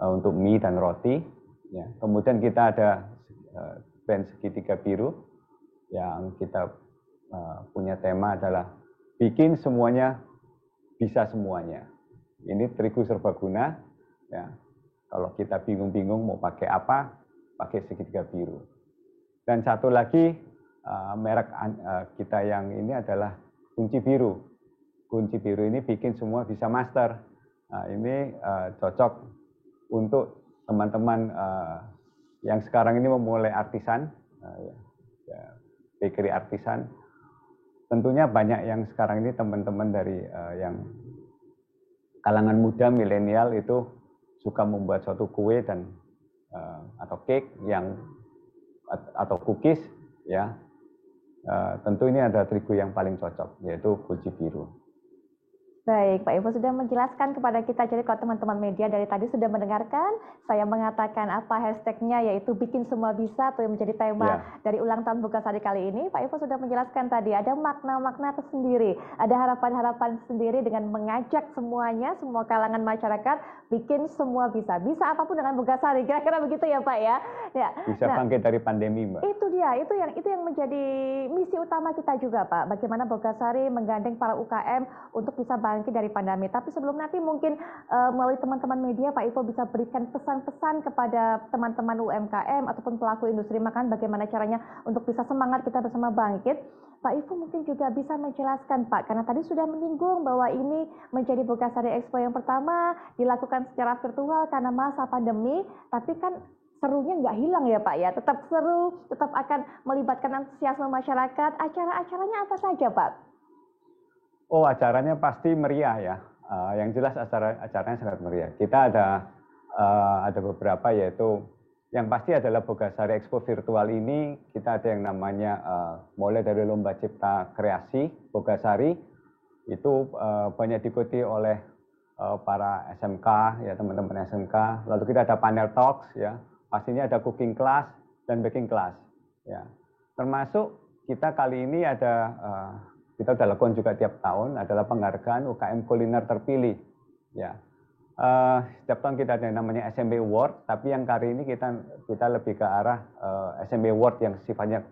S7: untuk mie dan roti. Ya. Kemudian kita ada brand Segitiga Biru yang kita punya tema adalah bikin semuanya bisa semuanya. Ini terigu serbaguna, ya. Kalau kita bingung-bingung mau pakai apa, pakai Segitiga Biru. Dan satu lagi merek kita yang ini adalah Kunci Biru. Kunci Biru ini bikin semua bisa master. Nah, ini cocok untuk teman-teman yang sekarang ini memulai artisan, bakery artisan. Tentunya banyak yang sekarang ini teman-teman dari yang kalangan muda milenial itu suka membuat suatu kue dan atau cake atau cookies, ya. Tentu ini ada terigu yang paling cocok, yaitu Kunci Biru.
S5: Baik, Pak Ivo sudah menjelaskan kepada kita. Jadi kalau teman-teman media dari tadi sudah mendengarkan, saya mengatakan apa hashtagnya, yaitu bikin semua bisa, itu yang menjadi tema dari ulang tahun Bogasari kali ini. Pak Ivo sudah menjelaskan tadi, ada makna-makna tersendiri, ada harapan-harapan sendiri dengan mengajak semuanya, semua kalangan masyarakat, bikin semua bisa. Bisa apapun dengan Bogasari, kira-kira begitu ya Pak ya?
S7: Bisa bangkit dari pandemi, Mbak.
S5: Itu dia, itu yang menjadi misi utama kita juga Pak. Bagaimana Bogasari menggandeng para UKM untuk bisa bangkit dari pandemi. Tapi sebelum nanti mungkin melalui teman-teman media, Pak Ivo bisa berikan pesan-pesan kepada teman-teman UMKM ataupun pelaku industri makan bagaimana caranya untuk bisa semangat kita bersama bangkit. Pak Ivo mungkin juga bisa menjelaskan Pak, karena tadi sudah menyinggung bahwa ini menjadi Bogasari Expo yang pertama dilakukan secara virtual karena masa pandemi, tapi kan serunya nggak hilang ya Pak ya, tetap seru, tetap akan melibatkan antusiasme masyarakat. Acara-acaranya apa saja Pak?
S7: Oh, acaranya pasti meriah ya. Yang jelas acaranya sangat meriah. Kita ada beberapa, yaitu yang pasti adalah Bogasari Expo virtual ini kita ada yang namanya mulai dari lomba cipta kreasi Bogasari itu banyak diikuti oleh para SMK, ya teman-teman SMK. Lalu kita ada panel talks, ya. Pastinya ada cooking class dan baking class, ya. Termasuk kita kali ini ada kita sudah lakukan juga tiap tahun adalah penghargaan UKM kuliner terpilih, ya. Setiap tahun kita ada yang namanya SMB Award, tapi yang kali ini kita lebih ke arah SMB Award yang sifatnya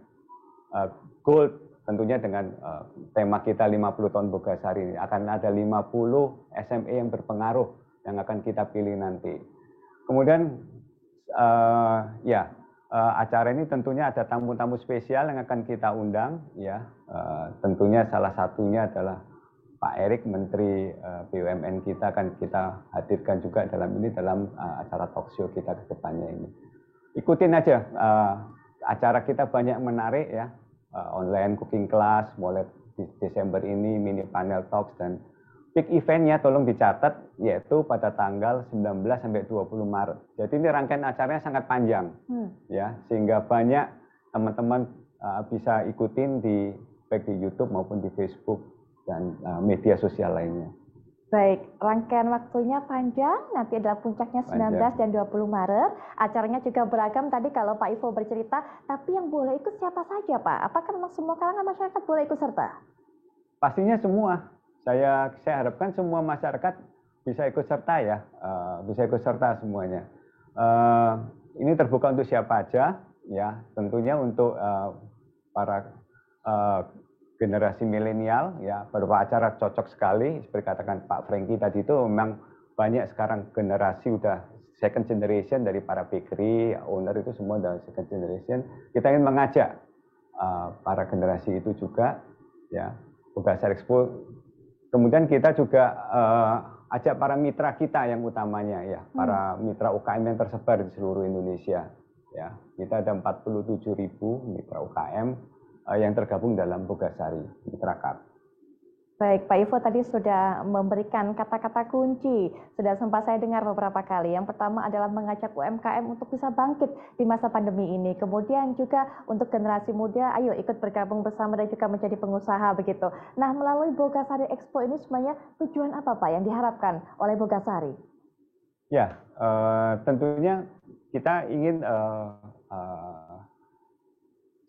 S7: gold, tentunya dengan tema kita 50 tahun Bogasari ini. Akan ada 50 SME yang berpengaruh yang akan kita pilih nanti. Kemudian acara ini tentunya ada tamu-tamu spesial yang akan kita undang, ya. Tentunya salah satunya adalah Pak Erik, Menteri BUMN kita, akan kita hadirkan juga dalam acara talk show kita ke depannya ini. Ikutin aja, acara kita banyak menarik, ya. Online cooking class mulai di Desember ini, mini panel talks, dan big eventnya tolong dicatat, yaitu pada tanggal 19 sampai 20 Maret. Jadi ini rangkaian acaranya sangat panjang, ya, sehingga banyak teman-teman bisa ikutin baik di YouTube maupun di Facebook dan media sosial lainnya.
S5: Baik, rangkaian waktunya panjang, nanti adalah puncaknya 19 dan 20 Maret. Acaranya juga beragam tadi kalau Pak Ivo bercerita, tapi yang boleh ikut siapa saja Pak? Apakah memang semua kalangan masyarakat boleh ikut serta?
S7: Pastinya semua. Saya harapkan semua masyarakat bisa ikut serta, ya, bisa ikut serta semuanya. Ini terbuka untuk siapa aja, ya, tentunya untuk para generasi milenial, ya. Beberapa acara cocok sekali, seperti katakan Pak Franky tadi, itu memang banyak sekarang generasi udah second generation dari para bakery owner, itu semua dari second generation. Kita ingin mengajak para generasi itu juga, ya, Bogasari Expo. Kemudian kita juga ajak para mitra kita yang utamanya, ya, para mitra UKM yang tersebar di seluruh Indonesia, ya. Kita ada 47.000 mitra UKM yang tergabung dalam Bogasari Mitra Cup.
S5: Baik, Pak Ivo tadi sudah memberikan kata-kata kunci, sudah sempat saya dengar beberapa kali. Yang pertama adalah mengajak UMKM untuk bisa bangkit di masa pandemi ini. Kemudian juga untuk generasi muda, ayo ikut bergabung bersama dan juga menjadi pengusaha begitu. Nah, melalui Bogasari Expo ini sebenarnya tujuan apa Pak yang diharapkan oleh Bogasari?
S7: Ya, tentunya kita ingin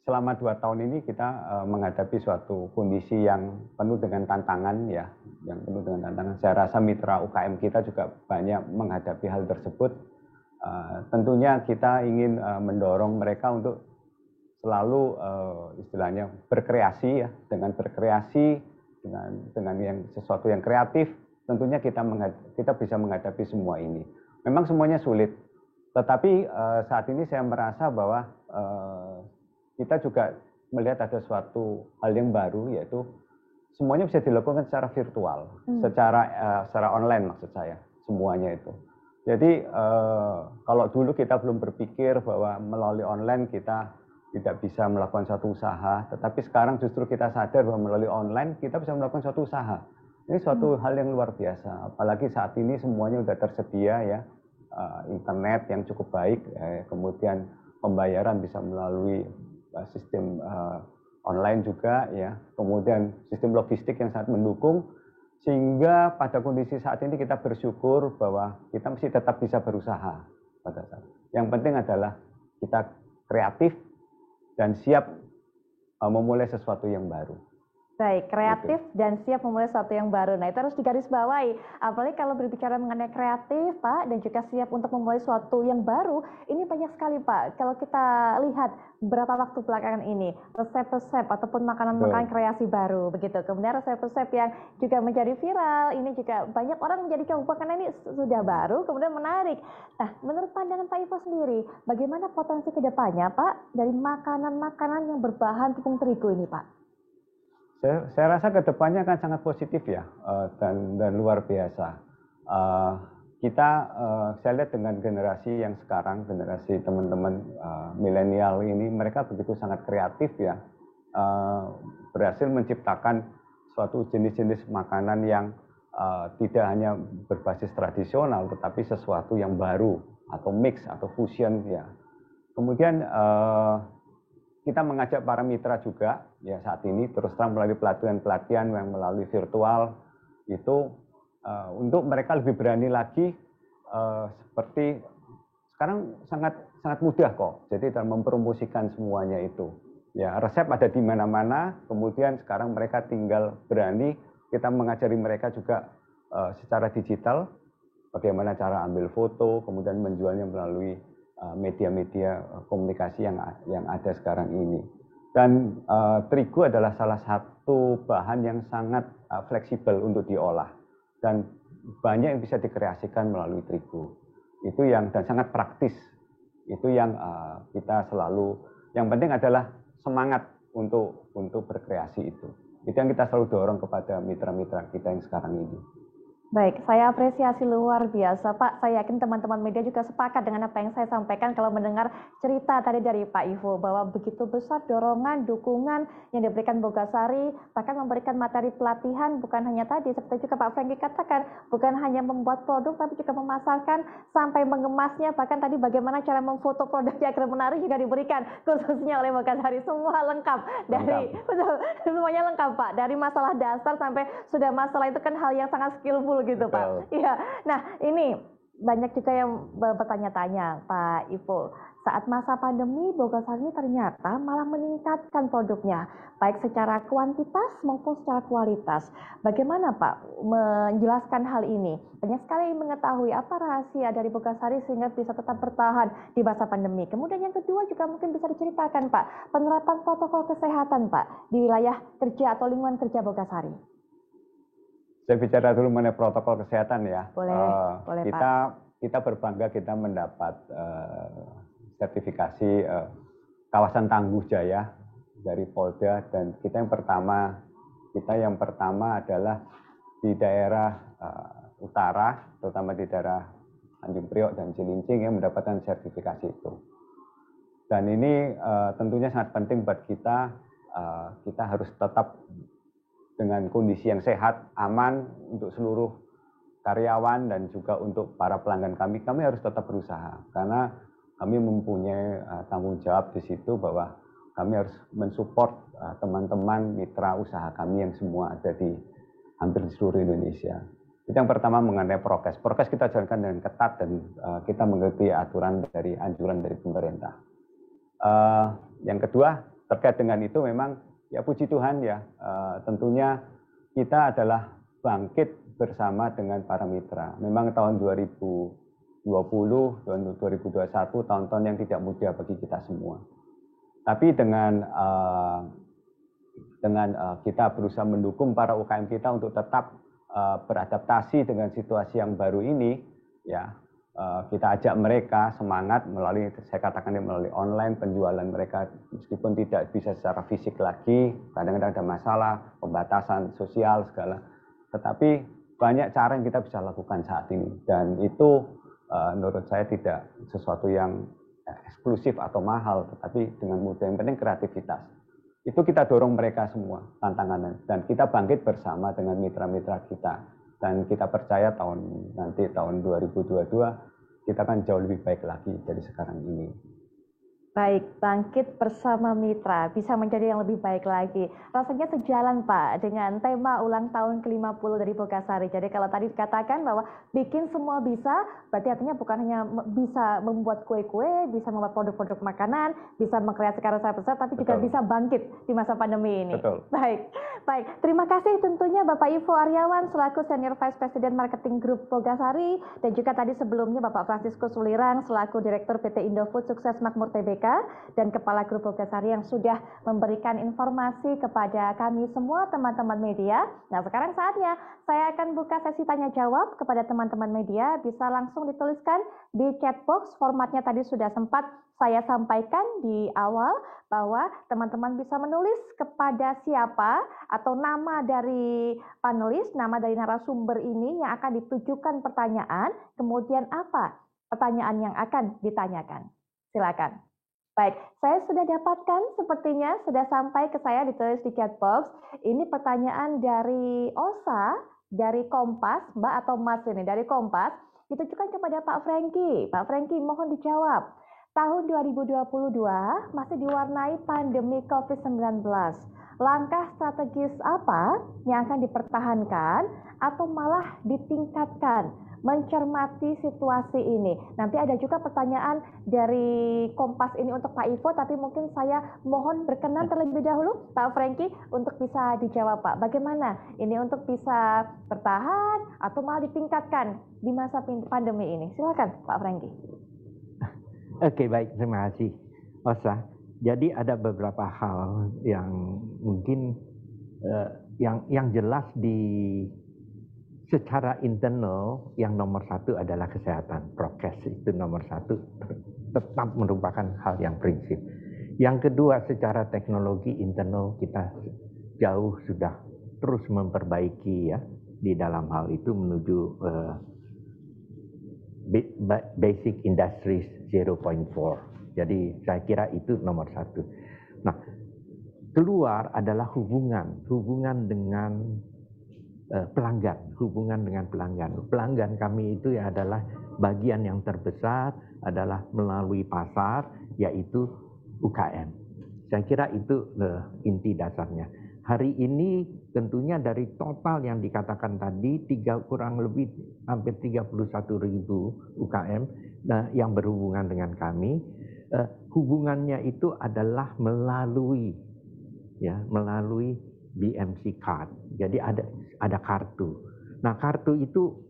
S7: selama 2 tahun ini kita menghadapi suatu kondisi yang penuh dengan tantangan, ya, yang penuh dengan tantangan. Saya rasa mitra UKM kita juga banyak menghadapi hal tersebut. Tentunya kita ingin mendorong mereka untuk selalu istilahnya berkreasi, ya, dengan berkreasi, dengan yang sesuatu yang kreatif. Tentunya kita bisa menghadapi semua ini. Memang semuanya sulit, tetapi saat ini saya merasa bahwa kita juga melihat ada suatu hal yang baru, yaitu semuanya bisa dilakukan secara virtual, secara online maksud saya, semuanya itu. Jadi kalau dulu kita belum berpikir bahwa melalui online kita tidak bisa melakukan suatu usaha, tetapi sekarang justru kita sadar bahwa melalui online kita bisa melakukan suatu usaha. Ini suatu hal yang luar biasa, apalagi saat ini semuanya sudah tersedia, ya, internet yang cukup baik, kemudian pembayaran bisa melalui sistem online juga, ya, kemudian sistem logistik yang sangat mendukung, sehingga pada kondisi saat ini kita bersyukur bahwa kita masih tetap bisa berusaha pada saat. Yang penting adalah kita kreatif dan siap memulai sesuatu yang baru.
S5: Baik, kreatif dan siap memulai sesuatu yang baru. Nah, itu harus digarisbawahi. Apalagi kalau berbicara mengenai kreatif, Pak, dan juga siap untuk memulai sesuatu yang baru, ini banyak sekali, Pak. Kalau kita lihat beberapa waktu belakangan ini, resep-resep ataupun makanan-makanan kreasi baru, begitu. Kemudian resep-resep yang juga menjadi viral, ini juga banyak orang menjadikan makanan ini sudah baru, kemudian menarik. Nah, menurut pandangan Pak Ivo sendiri, bagaimana potensi kedepannya, Pak, dari makanan-makanan yang berbahan tepung terigu ini, Pak?
S7: Saya rasa kedepannya akan sangat positif, ya, dan luar biasa. Saya lihat dengan generasi yang sekarang, generasi teman-teman milenial ini, mereka begitu sangat kreatif, ya, berhasil menciptakan suatu jenis-jenis makanan yang tidak hanya berbasis tradisional, tetapi sesuatu yang baru atau mix atau fusion, ya. Kemudian kita mengajak para mitra juga, ya, saat ini terus terang melalui pelatihan-pelatihan yang melalui virtual itu untuk mereka lebih berani lagi, seperti sekarang sangat mudah kok. Jadi dalam mempromosikan semuanya itu. Ya, resep ada di mana-mana, kemudian sekarang mereka tinggal berani, kita mengajari mereka juga secara digital, bagaimana cara ambil foto, kemudian menjualnya melalui media-media komunikasi yang ada sekarang ini. Dan terigu adalah salah satu bahan yang sangat fleksibel untuk diolah. Dan banyak yang bisa dikreasikan melalui terigu. Itu yang, dan sangat praktis. Itu yang kita selalu, yang penting adalah semangat untuk berkreasi itu. Itu yang kita selalu dorong kepada mitra-mitra kita yang sekarang ini.
S5: Baik, saya apresiasi luar biasa Pak. Saya yakin teman-teman media juga sepakat dengan apa yang saya sampaikan kalau mendengar cerita tadi dari Pak Ivo bahwa begitu besar dorongan, dukungan yang diberikan Bogasari, bahkan memberikan materi pelatihan bukan hanya tadi seperti juga Pak Franky katakan, bukan hanya membuat produk tapi juga memasarkan sampai mengemasnya, bahkan tadi bagaimana cara memfoto produknya agar menarik juga diberikan khususnya oleh Bogasari. Semua lengkap dari betul, semuanya lengkap Pak, dari masalah dasar sampai sudah masalah itu kan hal yang sangat skillful gitu Pak. Iya. Nah, ini banyak juga yang bertanya-tanya Pak Ivo. Saat masa pandemi, Bogasari ini ternyata malah meningkatkan produknya, baik secara kuantitas maupun secara kualitas. Bagaimana Pak menjelaskan hal ini? Banyak sekali yang mengetahui apa rahasia dari Bogasari sehingga bisa tetap bertahan di masa pandemi. Kemudian yang kedua juga mungkin bisa diceritakan Pak, penerapan protokol kesehatan Pak di wilayah kerja atau lingkungan kerja Bogasari.
S7: Saya bicara dulu mengenai protokol kesehatan ya.
S5: Boleh
S7: kita berbangga kita mendapat sertifikasi kawasan Tangguh Jaya dari Polda, dan kita yang pertama adalah di daerah utara, terutama di daerah Tanjung Priok dan Cilincing yang mendapatkan sertifikasi itu. Dan ini tentunya sangat penting buat kita. Kita harus tetap dengan kondisi yang sehat, aman untuk seluruh karyawan dan juga untuk para pelanggan kami harus tetap berusaha. Karena kami mempunyai tanggung jawab di situ bahwa kami harus mensupport teman-teman mitra usaha kami yang semua ada di hampir di seluruh Indonesia. Itu yang pertama mengenai prokes. Prokes kita jalankan dengan ketat dan kita mengikuti anjuran dari pemerintah. Yang kedua, terkait dengan itu memang ya puji Tuhan ya, tentunya kita adalah bangkit bersama dengan para mitra. Memang tahun 2020, tahun 2021 tahun-tahun yang tidak mudah bagi kita semua. Tapi dengan kita berusaha mendukung para UKM kita untuk tetap beradaptasi dengan situasi yang baru ini, ya kita ajak mereka semangat melalui, saya katakan melalui online, penjualan mereka meskipun tidak bisa secara fisik lagi, kadang-kadang ada masalah, pembatasan sosial segala, tetapi banyak cara yang kita bisa lakukan saat ini, dan itu menurut saya tidak sesuatu yang eksklusif atau mahal, tetapi dengan mudah. Yang penting kreativitas. Itu kita dorong mereka semua tantangannya, dan kita bangkit bersama dengan mitra-mitra kita, dan kita percaya tahun 2022 kita akan jauh lebih baik lagi dari sekarang ini.
S5: Baik, bangkit bersama mitra, bisa menjadi yang lebih baik lagi. Rasanya sejalan Pak dengan tema ulang tahun ke-50 dari Bogasari. Jadi kalau tadi dikatakan bahwa bikin semua bisa, berarti artinya bukan hanya bisa membuat kue-kue, bisa membuat produk-produk makanan, bisa mengkreasikan resep-resep, tapi juga bisa bangkit di masa pandemi ini.
S7: Betul.
S5: Baik. Terima kasih tentunya Bapak Ivo Aryawan selaku Senior Vice President Marketing Group Bogasari, dan juga tadi sebelumnya Bapak Franciscus Sulirang selaku Direktur PT Indofood Sukses Makmur Tbk, dan Kepala Grup Bogasari yang sudah memberikan informasi kepada kami semua teman-teman media. Nah, sekarang saatnya saya akan buka sesi tanya jawab kepada teman-teman media. Bisa langsung dituliskan di chat box. Formatnya tadi sudah sempat saya sampaikan di awal bahwa teman-teman bisa menulis kepada siapa atau nama dari panelis, nama dari narasumber ini yang akan ditujukan pertanyaan, kemudian apa pertanyaan yang akan ditanyakan. Silakan. Baik, saya sudah dapatkan, sepertinya sudah sampai ke saya ditulis di chat box. Ini pertanyaan dari Osa, dari Kompas, Mbak atau Mas ini, dari Kompas. Ditujukan kepada Pak Franky. Pak Franky, mohon dijawab. Tahun 2022 masih diwarnai pandemi COVID-19. langkah strategis apa yang akan dipertahankan atau malah ditingkatkan mencermati situasi ini? Nanti ada juga pertanyaan dari Kompas ini untuk Pak Ivo, tapi mungkin saya mohon berkenan terlebih dahulu Pak Franky untuk bisa dijawab Pak. Bagaimana ini untuk bisa bertahan atau malah ditingkatkan di masa pandemi ini? Silakan Pak Franky.
S6: Oke, baik, terima kasih Osa. Jadi ada beberapa hal yang mungkin yang jelas secara internal yang nomor satu adalah kesehatan. Prokes itu nomor satu, tetap merupakan hal yang prinsip. Yang kedua, secara teknologi internal kita jauh sudah terus memperbaiki ya di dalam hal itu menuju Basic Industries 0.4. Jadi saya kira itu nomor satu. Nah, keluar adalah hubungan dengan pelanggan, hubungan dengan pelanggan. Pelanggan kami itu ya adalah bagian yang terbesar adalah melalui pasar, yaitu UKM. Saya kira itu inti dasarnya. Hari ini tentunya dari total yang dikatakan tadi, kurang lebih hampir 31.000 UKM yang berhubungan dengan kami. Hubungannya itu adalah melalui BMC card. Jadi ada kartu. Nah, kartu itu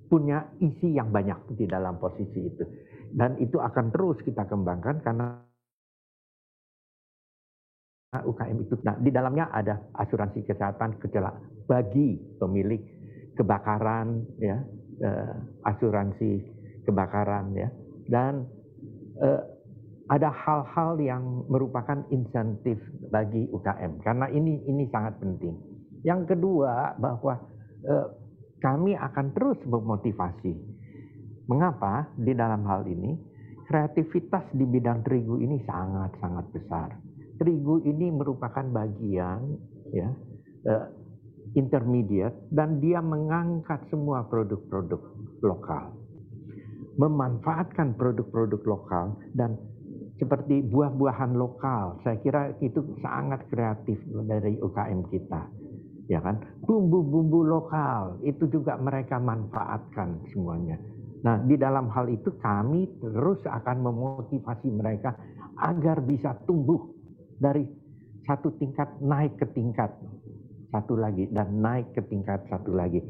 S6: punya isi yang banyak di dalam posisi itu. Dan itu akan terus kita kembangkan karena UKM itu. Nah, di dalamnya ada asuransi kesehatan bagi pemilik kebakaran, ya, asuransi kebakaran, ya, dan ada hal-hal yang merupakan insentif bagi UKM karena ini sangat penting. Yang kedua bahwa kami akan terus memotivasi. Mengapa? Di dalam hal ini kreativitas di bidang terigu ini sangat-sangat besar. Terigu ini merupakan bagian ya intermediate dan dia mengangkat semua produk-produk lokal. Memanfaatkan produk-produk lokal dan seperti buah-buahan lokal, saya kira itu sangat kreatif dari UKM kita, ya kan? Bumbu-bumbu lokal itu juga mereka manfaatkan semuanya. Nah, di dalam hal itu kami terus akan memotivasi mereka agar bisa tumbuh dari satu tingkat naik ke tingkat satu lagi dan naik ke tingkat satu lagi.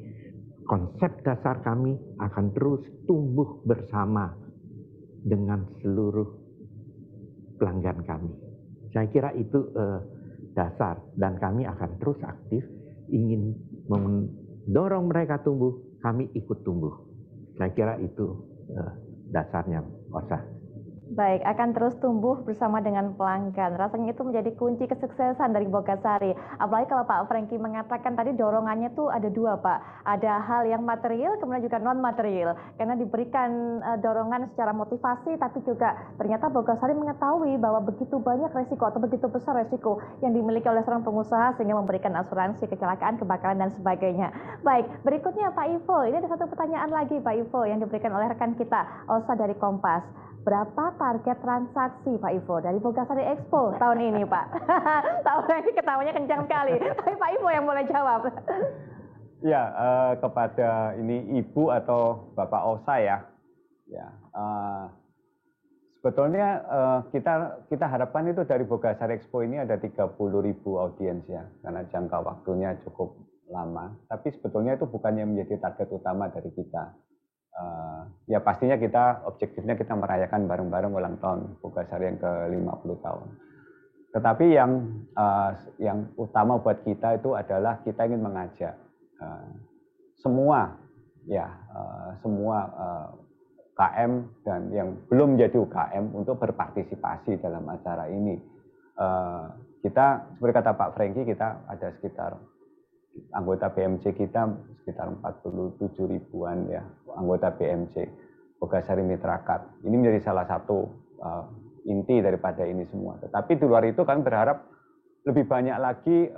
S6: Konsep dasar kami akan terus tumbuh bersama dengan seluruh pelanggan kami. Saya kira itu dasar dan kami akan terus aktif ingin mendorong mereka tumbuh, kami ikut tumbuh. Saya kira itu dasarnya, Osa.
S5: Baik, akan terus tumbuh bersama dengan pelanggan. Rasanya itu menjadi kunci kesuksesan dari Bogasari. Apalagi kalau Pak Franky mengatakan tadi dorongannya tuh ada dua, Pak. Ada hal yang material, kemudian juga non-material. Karena diberikan dorongan secara motivasi, tapi juga ternyata Bogasari mengetahui bahwa begitu banyak resiko atau begitu besar resiko yang dimiliki oleh seorang pengusaha sehingga memberikan asuransi kecelakaan, kebakaran, dan sebagainya. Baik, berikutnya Pak Ivo. Ini ada satu pertanyaan lagi Pak Ivo yang diberikan oleh rekan kita, Osa dari Kompas. Berapa target transaksi Pak Ivo dari Bogasari Expo tahun ini Pak? Tahun ini ketawanya kencang sekali. Tapi Pak Ivo yang boleh jawab.
S7: Ya, kepada ini Ibu atau Bapak Osa ya. Sebetulnya kita harapkan itu dari Bogasari Expo ini ada 30.000 audiens ya, karena jangka waktunya cukup lama. Tapi sebetulnya itu bukannya menjadi target utama dari kita. Ya pastinya objektifnya kita merayakan bareng-bareng ulang tahun Bogasari yang ke-50 tahun. Tetapi yang utama buat kita itu adalah kita ingin mengajak semua UKM dan yang belum menjadi UKM untuk berpartisipasi dalam acara ini. Kita seperti kata Pak Franky, kita ada sekitar anggota BMC kita sekitar 47 ribuan ya anggota BMC Bogasari Mitra Card. Ini menjadi salah satu inti daripada ini semua. Tetapi di luar itu kan berharap lebih banyak lagi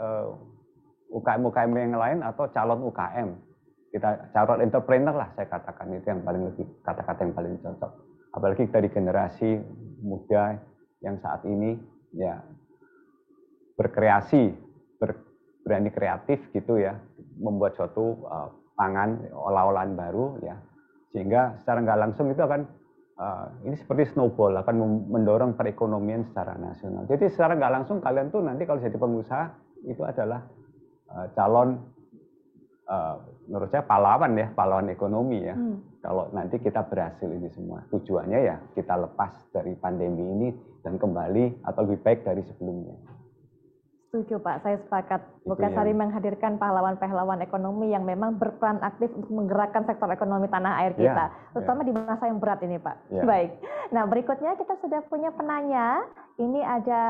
S7: UKM-UKM yang lain atau calon UKM. Kita calon entrepreneur lah saya katakan, itu yang paling lebih kata-kata yang paling cocok. Apalagi dari generasi muda yang saat ini ya berkreasi berani kreatif gitu ya, membuat suatu pangan olah-olahan baru ya, sehingga secara nggak langsung itu akan ini seperti snowball, akan mendorong perekonomian secara nasional. Jadi secara nggak langsung kalian tuh nanti kalau jadi pengusaha itu adalah calon menurut saya pahlawan ekonomi ya. Kalau nanti kita berhasil ini semua, tujuannya ya kita lepas dari pandemi ini dan kembali atau lebih baik dari sebelumnya.
S5: Setuju Pak, saya sepakat. Bogasari menghadirkan pahlawan-pahlawan ekonomi yang memang berperan aktif untuk menggerakkan sektor ekonomi tanah air kita, terutama di masa yang berat ini Pak. Baik. Nah berikutnya kita sudah punya penanya. Ini ada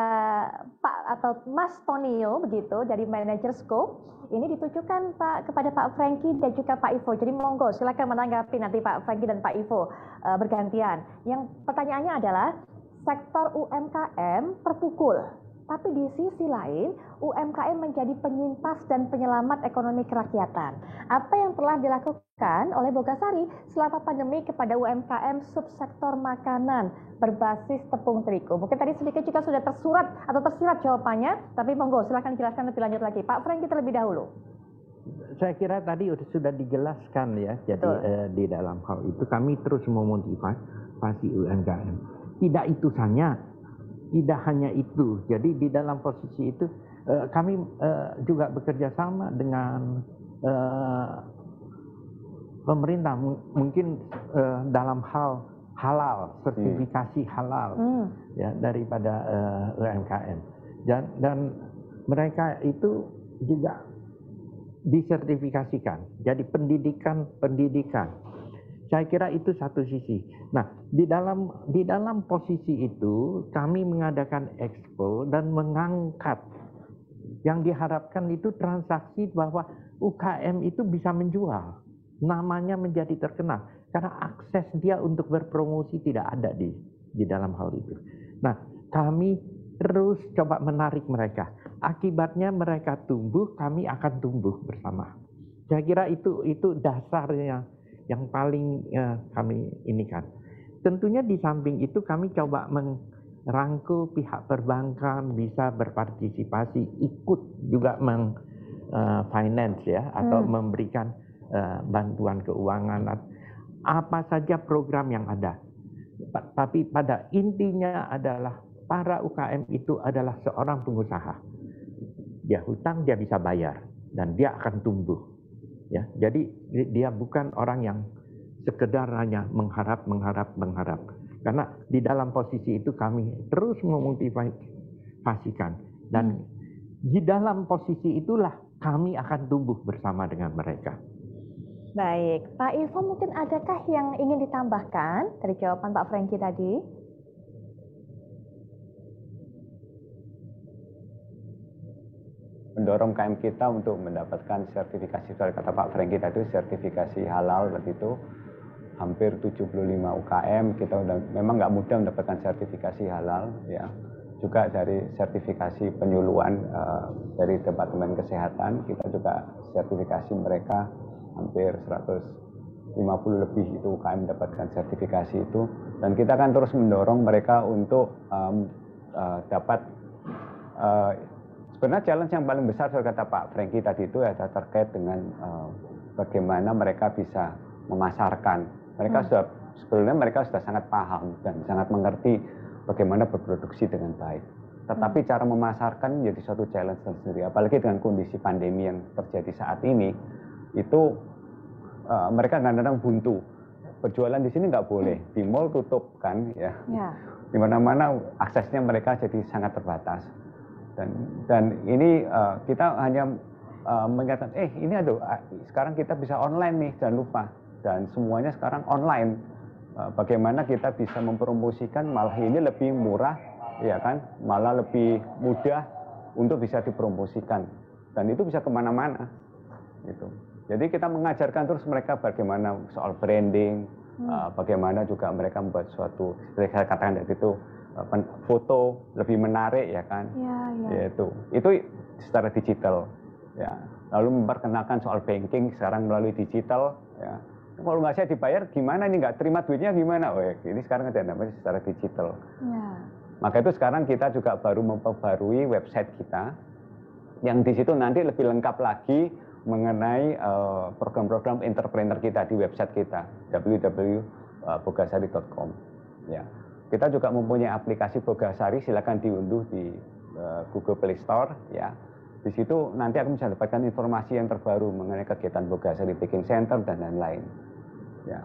S5: Pak atau Mas Tonio begitu dari manajer Scope. Ini ditujukan Pak kepada Pak Franky dan juga Pak Ivo. Jadi monggo silakan menanggapi nanti Pak Franky dan Pak Ivo bergantian. Yang pertanyaannya adalah sektor UMKM terpukul. Tapi di sisi lain, UMKM menjadi penyintas dan penyelamat ekonomi kerakyatan. Apa yang telah dilakukan oleh Bogasari selama pandemi kepada UMKM subsektor makanan berbasis tepung terigu? Mungkin tadi sedikit juga sudah tersirat jawabannya, tapi monggo silakan jelaskan lebih lanjut lagi. Pak Franky terlebih dahulu.
S6: Saya kira tadi sudah dijelaskan ya, jadi di dalam hal itu kami terus memotivasi UMKM. Tidak itu saja. Tidak hanya itu, jadi di dalam posisi itu kami juga bekerja sama dengan pemerintah, mungkin dalam hal halal, sertifikasi halal ya daripada UMKM, dan mereka itu juga disertifikasikan. Jadi pendidikan. Saya kira itu satu sisi. Nah, di dalam posisi itu kami mengadakan expo dan mengangkat yang diharapkan itu transaksi bahwa UKM itu bisa menjual, namanya menjadi terkenal karena akses dia untuk berpromosi tidak ada di dalam hal itu. Nah, kami terus coba menarik mereka. Akibatnya mereka tumbuh, kami akan tumbuh bersama. Saya kira itu dasarnya yang paling kami inikan. Tentunya di samping itu kami coba merangkul pihak perbankan bisa berpartisipasi, ikut juga finance ya, atau memberikan bantuan keuangan, apa saja program yang ada. Tapi pada intinya adalah para UKM itu adalah seorang pengusaha. Dia hutang, dia bisa bayar, dan dia akan tumbuh. Ya, jadi dia bukan orang yang sekedar hanya mengharap. Karena di dalam posisi itu kami terus memotivasikan, dan di dalam posisi itulah kami akan tumbuh bersama dengan mereka.
S5: Baik, Pak Ivo mungkin adakah yang ingin ditambahkan dari jawaban Pak Franky tadi?
S7: Mendorong KM kita untuk mendapatkan sertifikasi, soal kata Pak Franky tadi, sertifikasi halal begitu, hampir 75 UKM kita memang nggak mudah mendapatkan sertifikasi halal ya. Juga dari sertifikasi penyuluhan dari Departemen Kesehatan, kita juga sertifikasi mereka hampir 150 lebih itu UKM mendapatkan sertifikasi itu, dan kita akan terus mendorong mereka untuk dapat sebenarnya challenge yang paling besar soal kata Pak Franky tadi itu adalah terkait dengan bagaimana mereka bisa memasarkan. Mereka sudah sangat paham dan sangat mengerti bagaimana berproduksi dengan baik. Tetapi cara memasarkan menjadi suatu challenge tersendiri, apalagi dengan kondisi pandemi yang terjadi saat ini, itu mereka kadang-kadang buntu. Berjualan di sini nggak boleh, di mall tutup kan ya. Di mana-mana aksesnya mereka jadi sangat terbatas. Dan ini kita hanya mengatakan, ini sekarang kita bisa online nih, jangan lupa. Dan semuanya sekarang online. Bagaimana kita bisa mempromosikan malah ini lebih murah, ya kan? Malah lebih mudah untuk bisa dipromosikan. Dan itu bisa kemana-mana. Gitu. Jadi kita mengajarkan terus mereka bagaimana soal branding, bagaimana juga mereka membuat suatu, seperti saya katakan tadi itu, foto lebih menarik ya kan, yaitu itu secara digital ya. Lalu memperkenalkan soal banking sekarang melalui digital ya. Kalau nggak saya dibayar gimana nih, nggak terima duitnya gimana? Ini sekarang ada namanya secara digital. Maka itu sekarang kita juga baru memperbarui website kita Yang di situ nanti lebih lengkap lagi mengenai program-program entrepreneur kita di website kita www.bogasari.com. Ya. Kita juga mempunyai aplikasi Bogasari, silakan diunduh di Google Play Store. Ya. Di situ nanti akan bisa dapatkan informasi yang terbaru mengenai kegiatan Bogasari Baking Center dan lain-lain. Ya.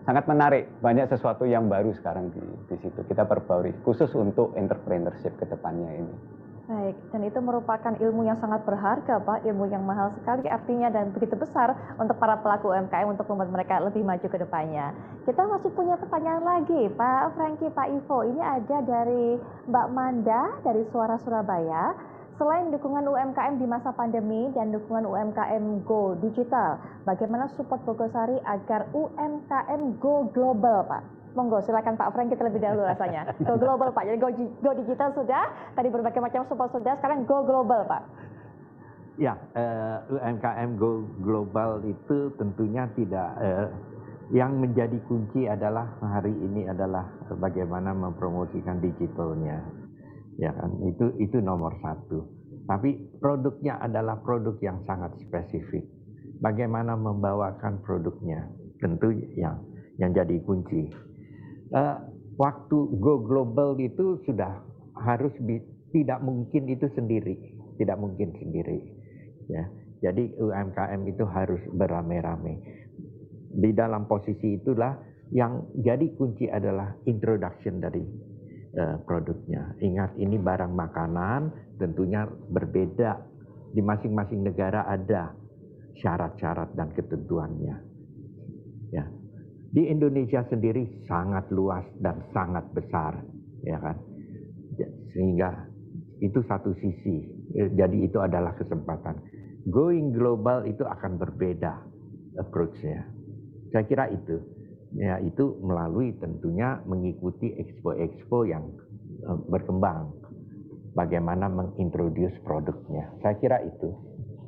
S7: Sangat menarik, banyak sesuatu yang baru sekarang di situ. Kita perbarui khusus untuk entrepreneurship ke depannya ini.
S5: Baik, dan itu merupakan ilmu yang sangat berharga, Pak, ilmu yang mahal sekali artinya dan begitu besar untuk para pelaku UMKM untuk membuat mereka lebih maju ke depannya. Kita masih punya pertanyaan lagi, Pak Franky, Pak Ivo. Ini ada dari Mbak Manda dari Suara Surabaya. Selain dukungan UMKM di masa pandemi dan dukungan UMKM Go Digital, bagaimana support Bogasari agar UMKM Go Global, Pak? Monggo, silakan Pak Franky terlebih dahulu rasanya. Go Global, Pak. Jadi Go Digital sudah, tadi berbagai macam support sudah, sekarang Go Global, Pak.
S6: Ya, UMKM Go Global itu tentunya tidak, yang menjadi kunci adalah hari ini adalah bagaimana mempromosikan digitalnya. Ya kan, itu nomor satu. Tapi produknya adalah produk yang sangat spesifik. Bagaimana membawakan produknya, tentu yang jadi kunci. Waktu Go Global itu sudah harus tidak mungkin itu sendiri, tidak mungkin sendiri. Ya, jadi UMKM itu harus beramai-ramai. Di dalam posisi itulah yang jadi kunci adalah introduction dari produknya. Ingat, ini barang makanan, tentunya berbeda. Di masing-masing negara ada syarat-syarat dan ketentuannya. Ya. Di Indonesia sendiri sangat luas dan sangat besar, ya kan. Sehingga itu satu sisi. Jadi itu adalah kesempatan. Going global itu akan berbeda approach-nya. Saya kira itu. Ya, itu melalui tentunya mengikuti expo-expo yang berkembang. Bagaimana mengintroduce produknya. Saya kira itu.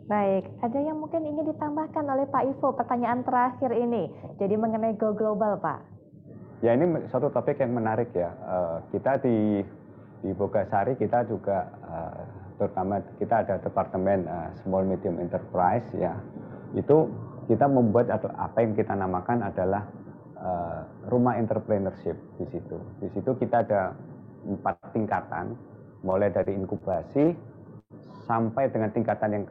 S5: Baik, ada yang mungkin ingin ditambahkan oleh Pak Ivo, pertanyaan terakhir ini. Jadi mengenai Go Global, Pak.
S7: Ya, ini satu topik yang menarik ya. Kita di Bogasari kita juga terutama kita ada departemen Small Medium Enterprise ya. Itu kita membuat atau apa yang kita namakan adalah rumah entrepreneurship di situ. Di situ kita ada 4 tingkatan, mulai dari inkubasi sampai dengan tingkatan yang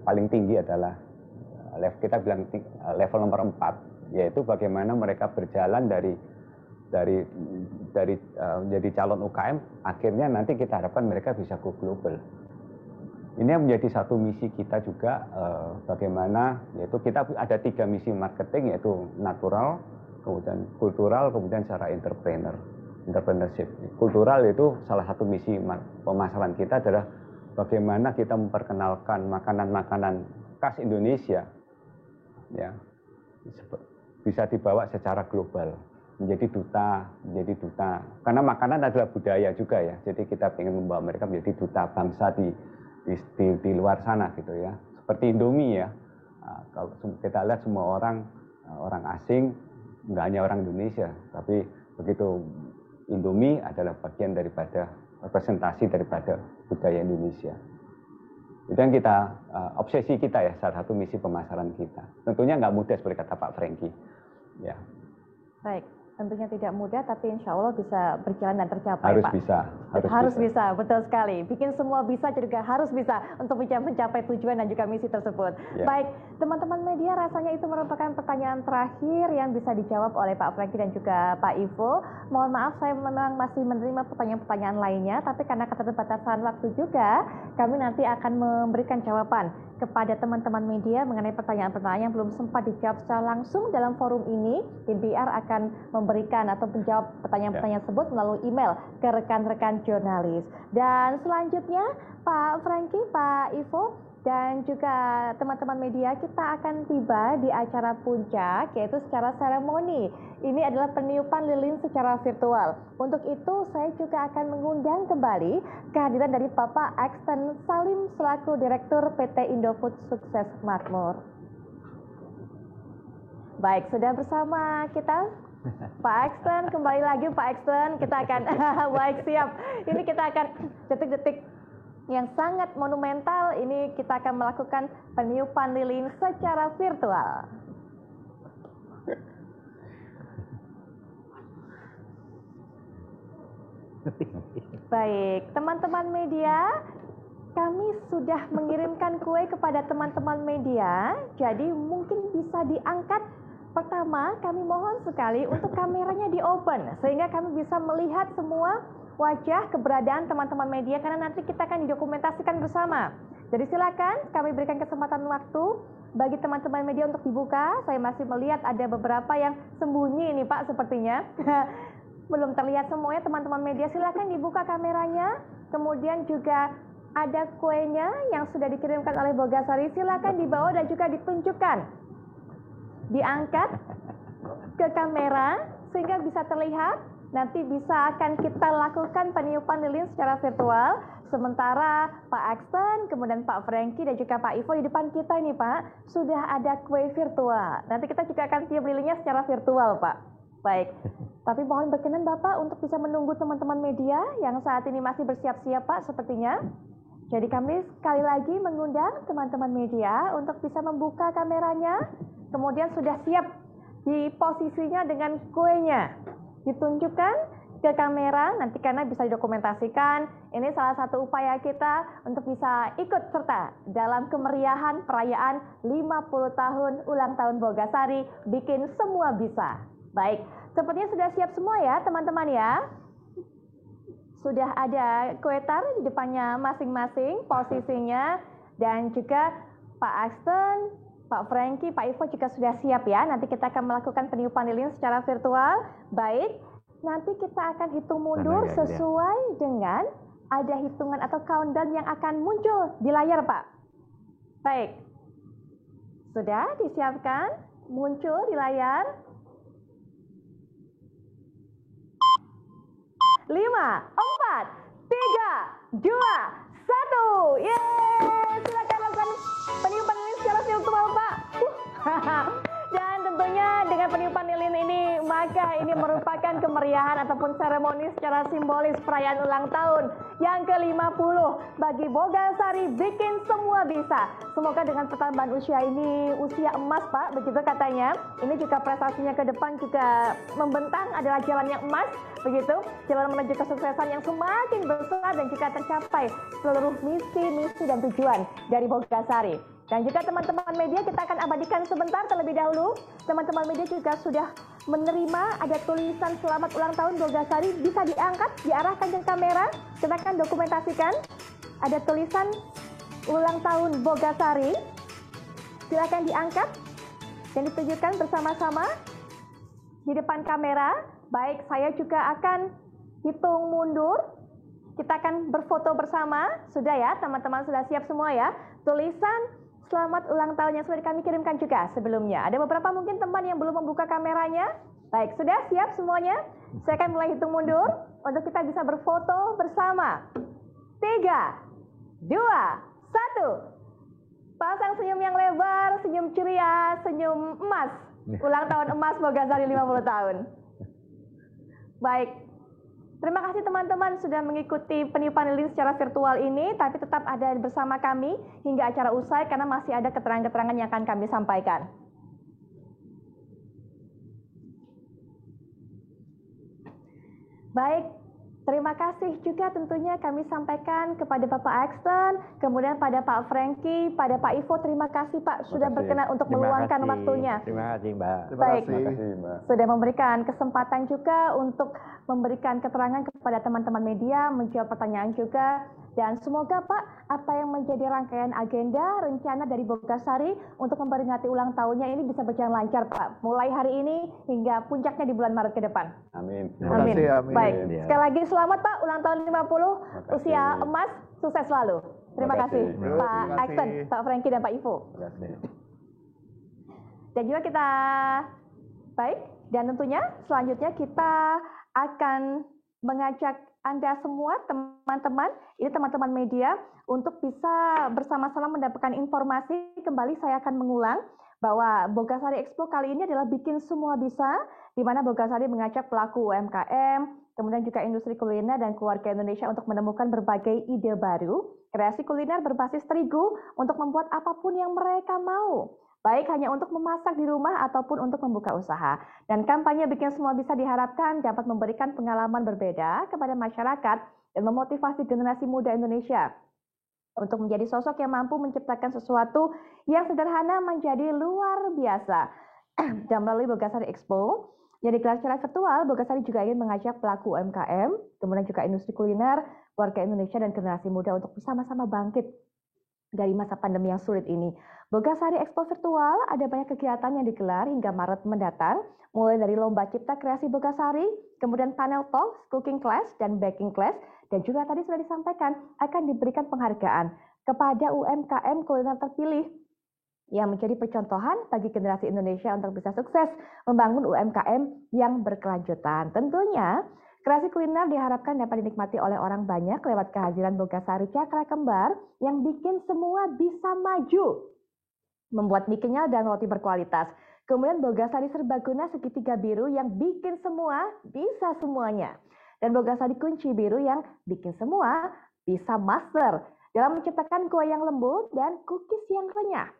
S7: paling tinggi adalah kita bilang level nomor 4, yaitu bagaimana mereka berjalan dari menjadi calon UKM, akhirnya nanti kita harapkan mereka bisa go global. Ini yang menjadi satu misi kita juga, bagaimana, yaitu kita ada 3 misi marketing, yaitu natural, kemudian kultural, kemudian secara entrepreneurship. Kultural itu salah satu misi pemasaran kita adalah bagaimana kita memperkenalkan makanan-makanan khas Indonesia, ya, bisa dibawa secara global, menjadi duta. Karena makanan adalah budaya juga ya, jadi kita ingin membawa mereka menjadi duta bangsa di luar sana gitu ya. Seperti Indomie ya, kalau kita lihat semua orang asing, nggak hanya orang Indonesia, tapi begitu Indomie adalah bagian daripada representasi daripada budaya Indonesia. Itu yang kita, obsesi kita ya, salah satu misi pemasaran kita. Tentunya nggak mudah seperti kata Pak Franky. Ya.
S5: Baik, tentunya tidak mudah, tapi insya Allah bisa berjalan dan tercapai,
S7: harus
S5: Pak. Harus bisa, betul sekali. Bikin semua bisa juga harus bisa untuk mencapai tujuan dan juga misi tersebut. Ya. Baik, teman-teman media, rasanya itu merupakan pertanyaan terakhir yang bisa dijawab oleh Pak Franky dan juga Pak Ivo. Mohon maaf, saya memang masih menerima pertanyaan-pertanyaan lainnya, tapi karena keterbatasan waktu juga, kami nanti akan memberikan jawaban kepada teman-teman media mengenai pertanyaan-pertanyaan yang belum sempat dijawab secara langsung dalam forum ini. Tim PR akan memberikan atau menjawab pertanyaan-pertanyaan tersebut melalui email ke rekan-rekan jurnalis. Dan selanjutnya Pak Franky, Pak Ivo, dan juga teman-teman media, kita akan tiba di acara puncak, yaitu secara seremoni. Ini adalah peniupan lilin secara virtual. Untuk itu, saya juga akan mengundang kembali kehadiran dari Bapak Axton Salim selaku Direktur PT Indofood Sukses Makmur. Baik, sudah bersama kita Pak Axton, kembali lagi Pak Axton. Kita akan baik, siap. Ini kita akan detik-detik yang sangat monumental. Ini kita akan melakukan peniupan lilin secara virtual. Baik, teman-teman media, kami sudah mengirimkan kue kepada teman-teman media, jadi mungkin bisa diangkat. Pertama, kami mohon sekali untuk kameranya di open, sehingga kami bisa melihat semua wajah keberadaan teman-teman media, karena nanti kita akan didokumentasikan bersama. Jadi silakan kami berikan kesempatan waktu bagi teman-teman media untuk dibuka. Saya masih melihat ada beberapa yang sembunyi ini Pak sepertinya. Belum terlihat semuanya teman-teman media, silakan dibuka kameranya. Kemudian juga ada kuenya yang sudah dikirimkan oleh Bogasari, silakan dibawa dan juga ditunjukkan. Diangkat ke kamera sehingga bisa terlihat. Nanti bisa akan kita lakukan peniupan lilin secara virtual. Sementara Pak Axton, kemudian Pak Franky dan juga Pak Ivo di depan kita ini Pak, sudah ada kue virtual. Nanti kita juga akan tiup lilinnya secara virtual Pak. Baik, tapi mohon berkenan Bapak untuk bisa menunggu teman-teman media yang saat ini masih bersiap-siap Pak sepertinya. Jadi kami sekali lagi mengundang teman-teman media untuk bisa membuka kameranya, kemudian sudah siap di posisinya dengan kuenya. Ditunjukkan ke kamera, nanti karena bisa didokumentasikan. Ini salah satu upaya kita untuk bisa ikut serta dalam kemeriahan perayaan 50 tahun ulang tahun Bogasari, bikin semua bisa. Baik, sepertinya sudah siap semua ya teman-teman ya. Sudah ada kue tar di depannya masing-masing posisinya. Dan juga Pak Axton, Pak Franky, Pak Ivo juga sudah siap ya. Nanti kita akan melakukan peniupan lilin secara virtual. Baik, nanti kita akan hitung mundur sesuai dengan ada hitungan atau countdown yang akan muncul di layar Pak. Baik, sudah disiapkan, muncul di layar. 5, 4, 3, 2, 1. Yeay, silakan lakukan peniupan lilin secara virtual Pak. Dan tentunya dengan peniupan lilin ini, maka ini merupakan kemeriahan ataupun seremoni secara simbolis perayaan ulang tahun yang ke-50 bagi Bogasari, bikin semua bisa. Semoga dengan pertambahan usia ini, usia emas Pak, begitu katanya. Ini juga prestasinya ke depan juga membentang adalah jalan yang emas, begitu. Jalan menuju kesuksesan yang semakin besar dan juga tercapai seluruh misi-misi dan tujuan dari Bogasari. Dan juga teman-teman media kita akan abadikan sebentar terlebih dahulu. Teman-teman media juga sudah menerima ada tulisan selamat ulang tahun Bogasari, bisa diangkat, diarahkan ke kamera. Kita akan dokumentasikan. Ada tulisan ulang tahun Bogasari. Silakan diangkat dan ditunjukkan bersama-sama di depan kamera. Baik, saya juga akan hitung mundur. Kita akan berfoto bersama. Sudah ya, teman-teman sudah siap semua ya. Tulisan selamat ulang tahun yang sudah kami kirimkan juga sebelumnya. Ada beberapa mungkin teman yang belum membuka kameranya. Baik, sudah siap semuanya? Saya akan mulai hitung mundur untuk kita bisa berfoto bersama. 3, 2, 1. Pasang senyum yang lebar, senyum ceria, senyum emas. Ulang tahun emas Bogasari 50 tahun. Baik. Terima kasih teman-teman sudah mengikuti peniupan lilin secara virtual ini, tapi tetap ada bersama kami hingga acara usai karena masih ada keterangan-keterangan yang akan kami sampaikan. Baik, terima kasih juga tentunya kami sampaikan kepada Bapak Axton, kemudian pada Pak Franky, pada Pak Ivo, terima kasih Pak sudah berkenan untuk meluangkan waktunya.
S6: Terima kasih Mbak.
S5: Baik,
S7: Terima kasih Mbak.
S5: sudah memberikan kesempatan juga untuk memberikan keterangan kepada teman-teman media, menjawab pertanyaan juga. Dan semoga Pak, apa yang menjadi rangkaian agenda, rencana dari Bogasari untuk memperingati ulang tahunnya ini bisa berjalan lancar Pak. Mulai hari ini hingga puncaknya di bulan Maret ke depan.
S7: Amin.
S4: Terima kasih, amin.
S5: Baik,
S6: Ya.
S5: sekali lagi selamat Pak, ulang tahun 50,
S7: kasih.
S5: usia emas, sukses selalu. Terima
S7: Terima
S5: kasih
S7: kasih.
S5: Pak
S4: Terima kasih.
S5: Axton, Pak Franky dan Pak Ivo.
S7: Terima kasih.
S5: Dan juga kita, baik, dan tentunya selanjutnya kita akan mengajak Anda semua, teman-teman, ini teman-teman media, untuk bisa bersama-sama mendapatkan informasi. Kembali saya akan mengulang bahwa Bogasari Expo kali ini adalah bikin semua bisa, di mana Bogasari mengajak pelaku UMKM, kemudian juga industri kuliner dan keluarga Indonesia untuk menemukan berbagai ide baru, kreasi kuliner berbasis terigu untuk membuat apapun yang mereka mau, baik hanya untuk memasak di rumah ataupun untuk membuka usaha. Dan kampanye Bikin Semua Bisa diharapkan dapat memberikan pengalaman berbeda kepada masyarakat dan memotivasi generasi muda Indonesia untuk menjadi sosok yang mampu menciptakan sesuatu yang sederhana menjadi luar biasa. Dan melalui Bogasari Expo yang digelar secara virtual, Bogasari juga ingin mengajak pelaku UMKM, kemudian juga industri kuliner, warga Indonesia dan generasi muda untuk bersama-sama bangkit dari masa pandemi yang sulit ini. Bogasari Expo virtual ada banyak kegiatan yang digelar hingga Maret mendatang, mulai dari lomba cipta kreasi Bogasari, kemudian panel talks, cooking class, dan baking class, dan juga tadi sudah disampaikan akan diberikan penghargaan kepada UMKM kuliner terpilih yang menjadi percontohan bagi generasi Indonesia untuk bisa sukses membangun UMKM yang berkelanjutan. Tentunya, kreasi kuliner diharapkan dapat dinikmati oleh orang banyak lewat kehadiran Bogasari Cakra Kembar yang bikin semua bisa maju, membuat mie kenyal dan roti berkualitas. Kemudian Bogasari Serbaguna Segitiga Biru yang bikin semua bisa semuanya. Dan Bogasari Kunci Biru yang bikin semua bisa master dalam menciptakan kue yang lembut dan cookies yang renyah.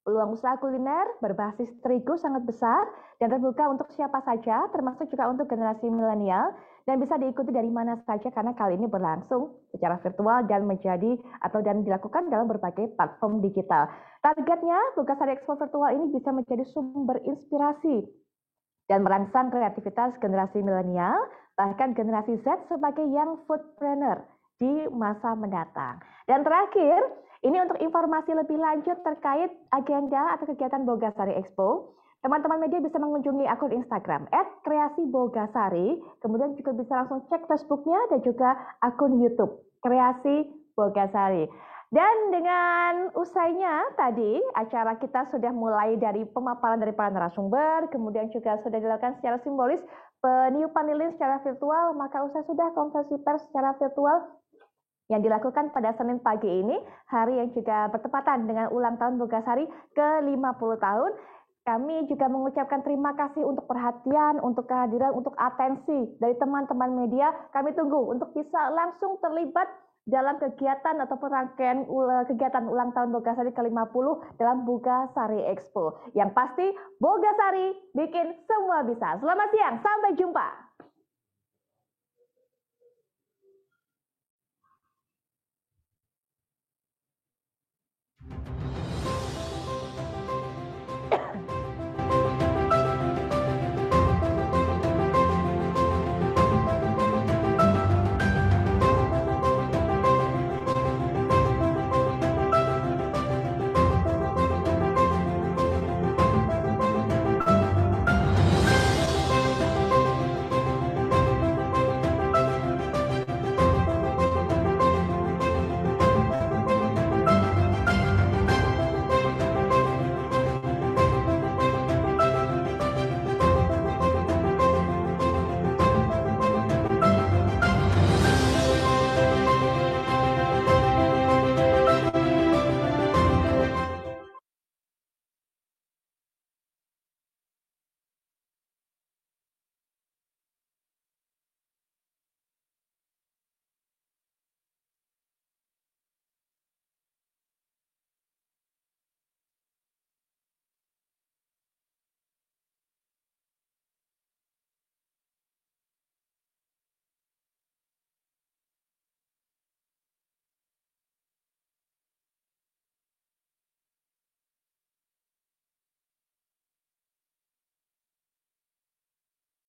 S5: Peluang usaha kuliner berbasis terigu sangat besar dan terbuka untuk siapa saja, termasuk juga untuk generasi milenial, dan bisa diikuti dari mana saja karena kali ini berlangsung secara virtual dan dilakukan dalam berbagai platform digital. Targetnya, Bogasari Expo virtual ini bisa menjadi sumber inspirasi dan merangsang kreativitas generasi milenial, bahkan generasi Z sebagai young foodpreneur di masa mendatang. Dan terakhir, ini untuk informasi lebih lanjut terkait agenda atau kegiatan Bogasari Expo, teman-teman media bisa mengunjungi akun Instagram @kreasibogasari, kemudian juga bisa langsung cek Facebooknya dan juga akun YouTube Kreasi Bogasari. Dan dengan usainya tadi, acara kita sudah mulai dari pemaparan dari para narasumber, kemudian juga sudah dilakukan secara simbolis peniupan lilin secara virtual, maka usai sudah konferensi pers secara virtual yang dilakukan pada Senin pagi ini, hari yang juga bertepatan dengan ulang tahun Bogasari ke-50 tahun. Kami juga mengucapkan terima kasih untuk perhatian, untuk kehadiran, untuk atensi dari teman-teman media. Kami tunggu untuk bisa langsung terlibat dalam kegiatan ataupun rangkaian kegiatan ulang tahun Bogasari ke-50 dalam Bogasari Expo. Yang pasti, Bogasari bikin semua bisa. Selamat siang, sampai jumpa.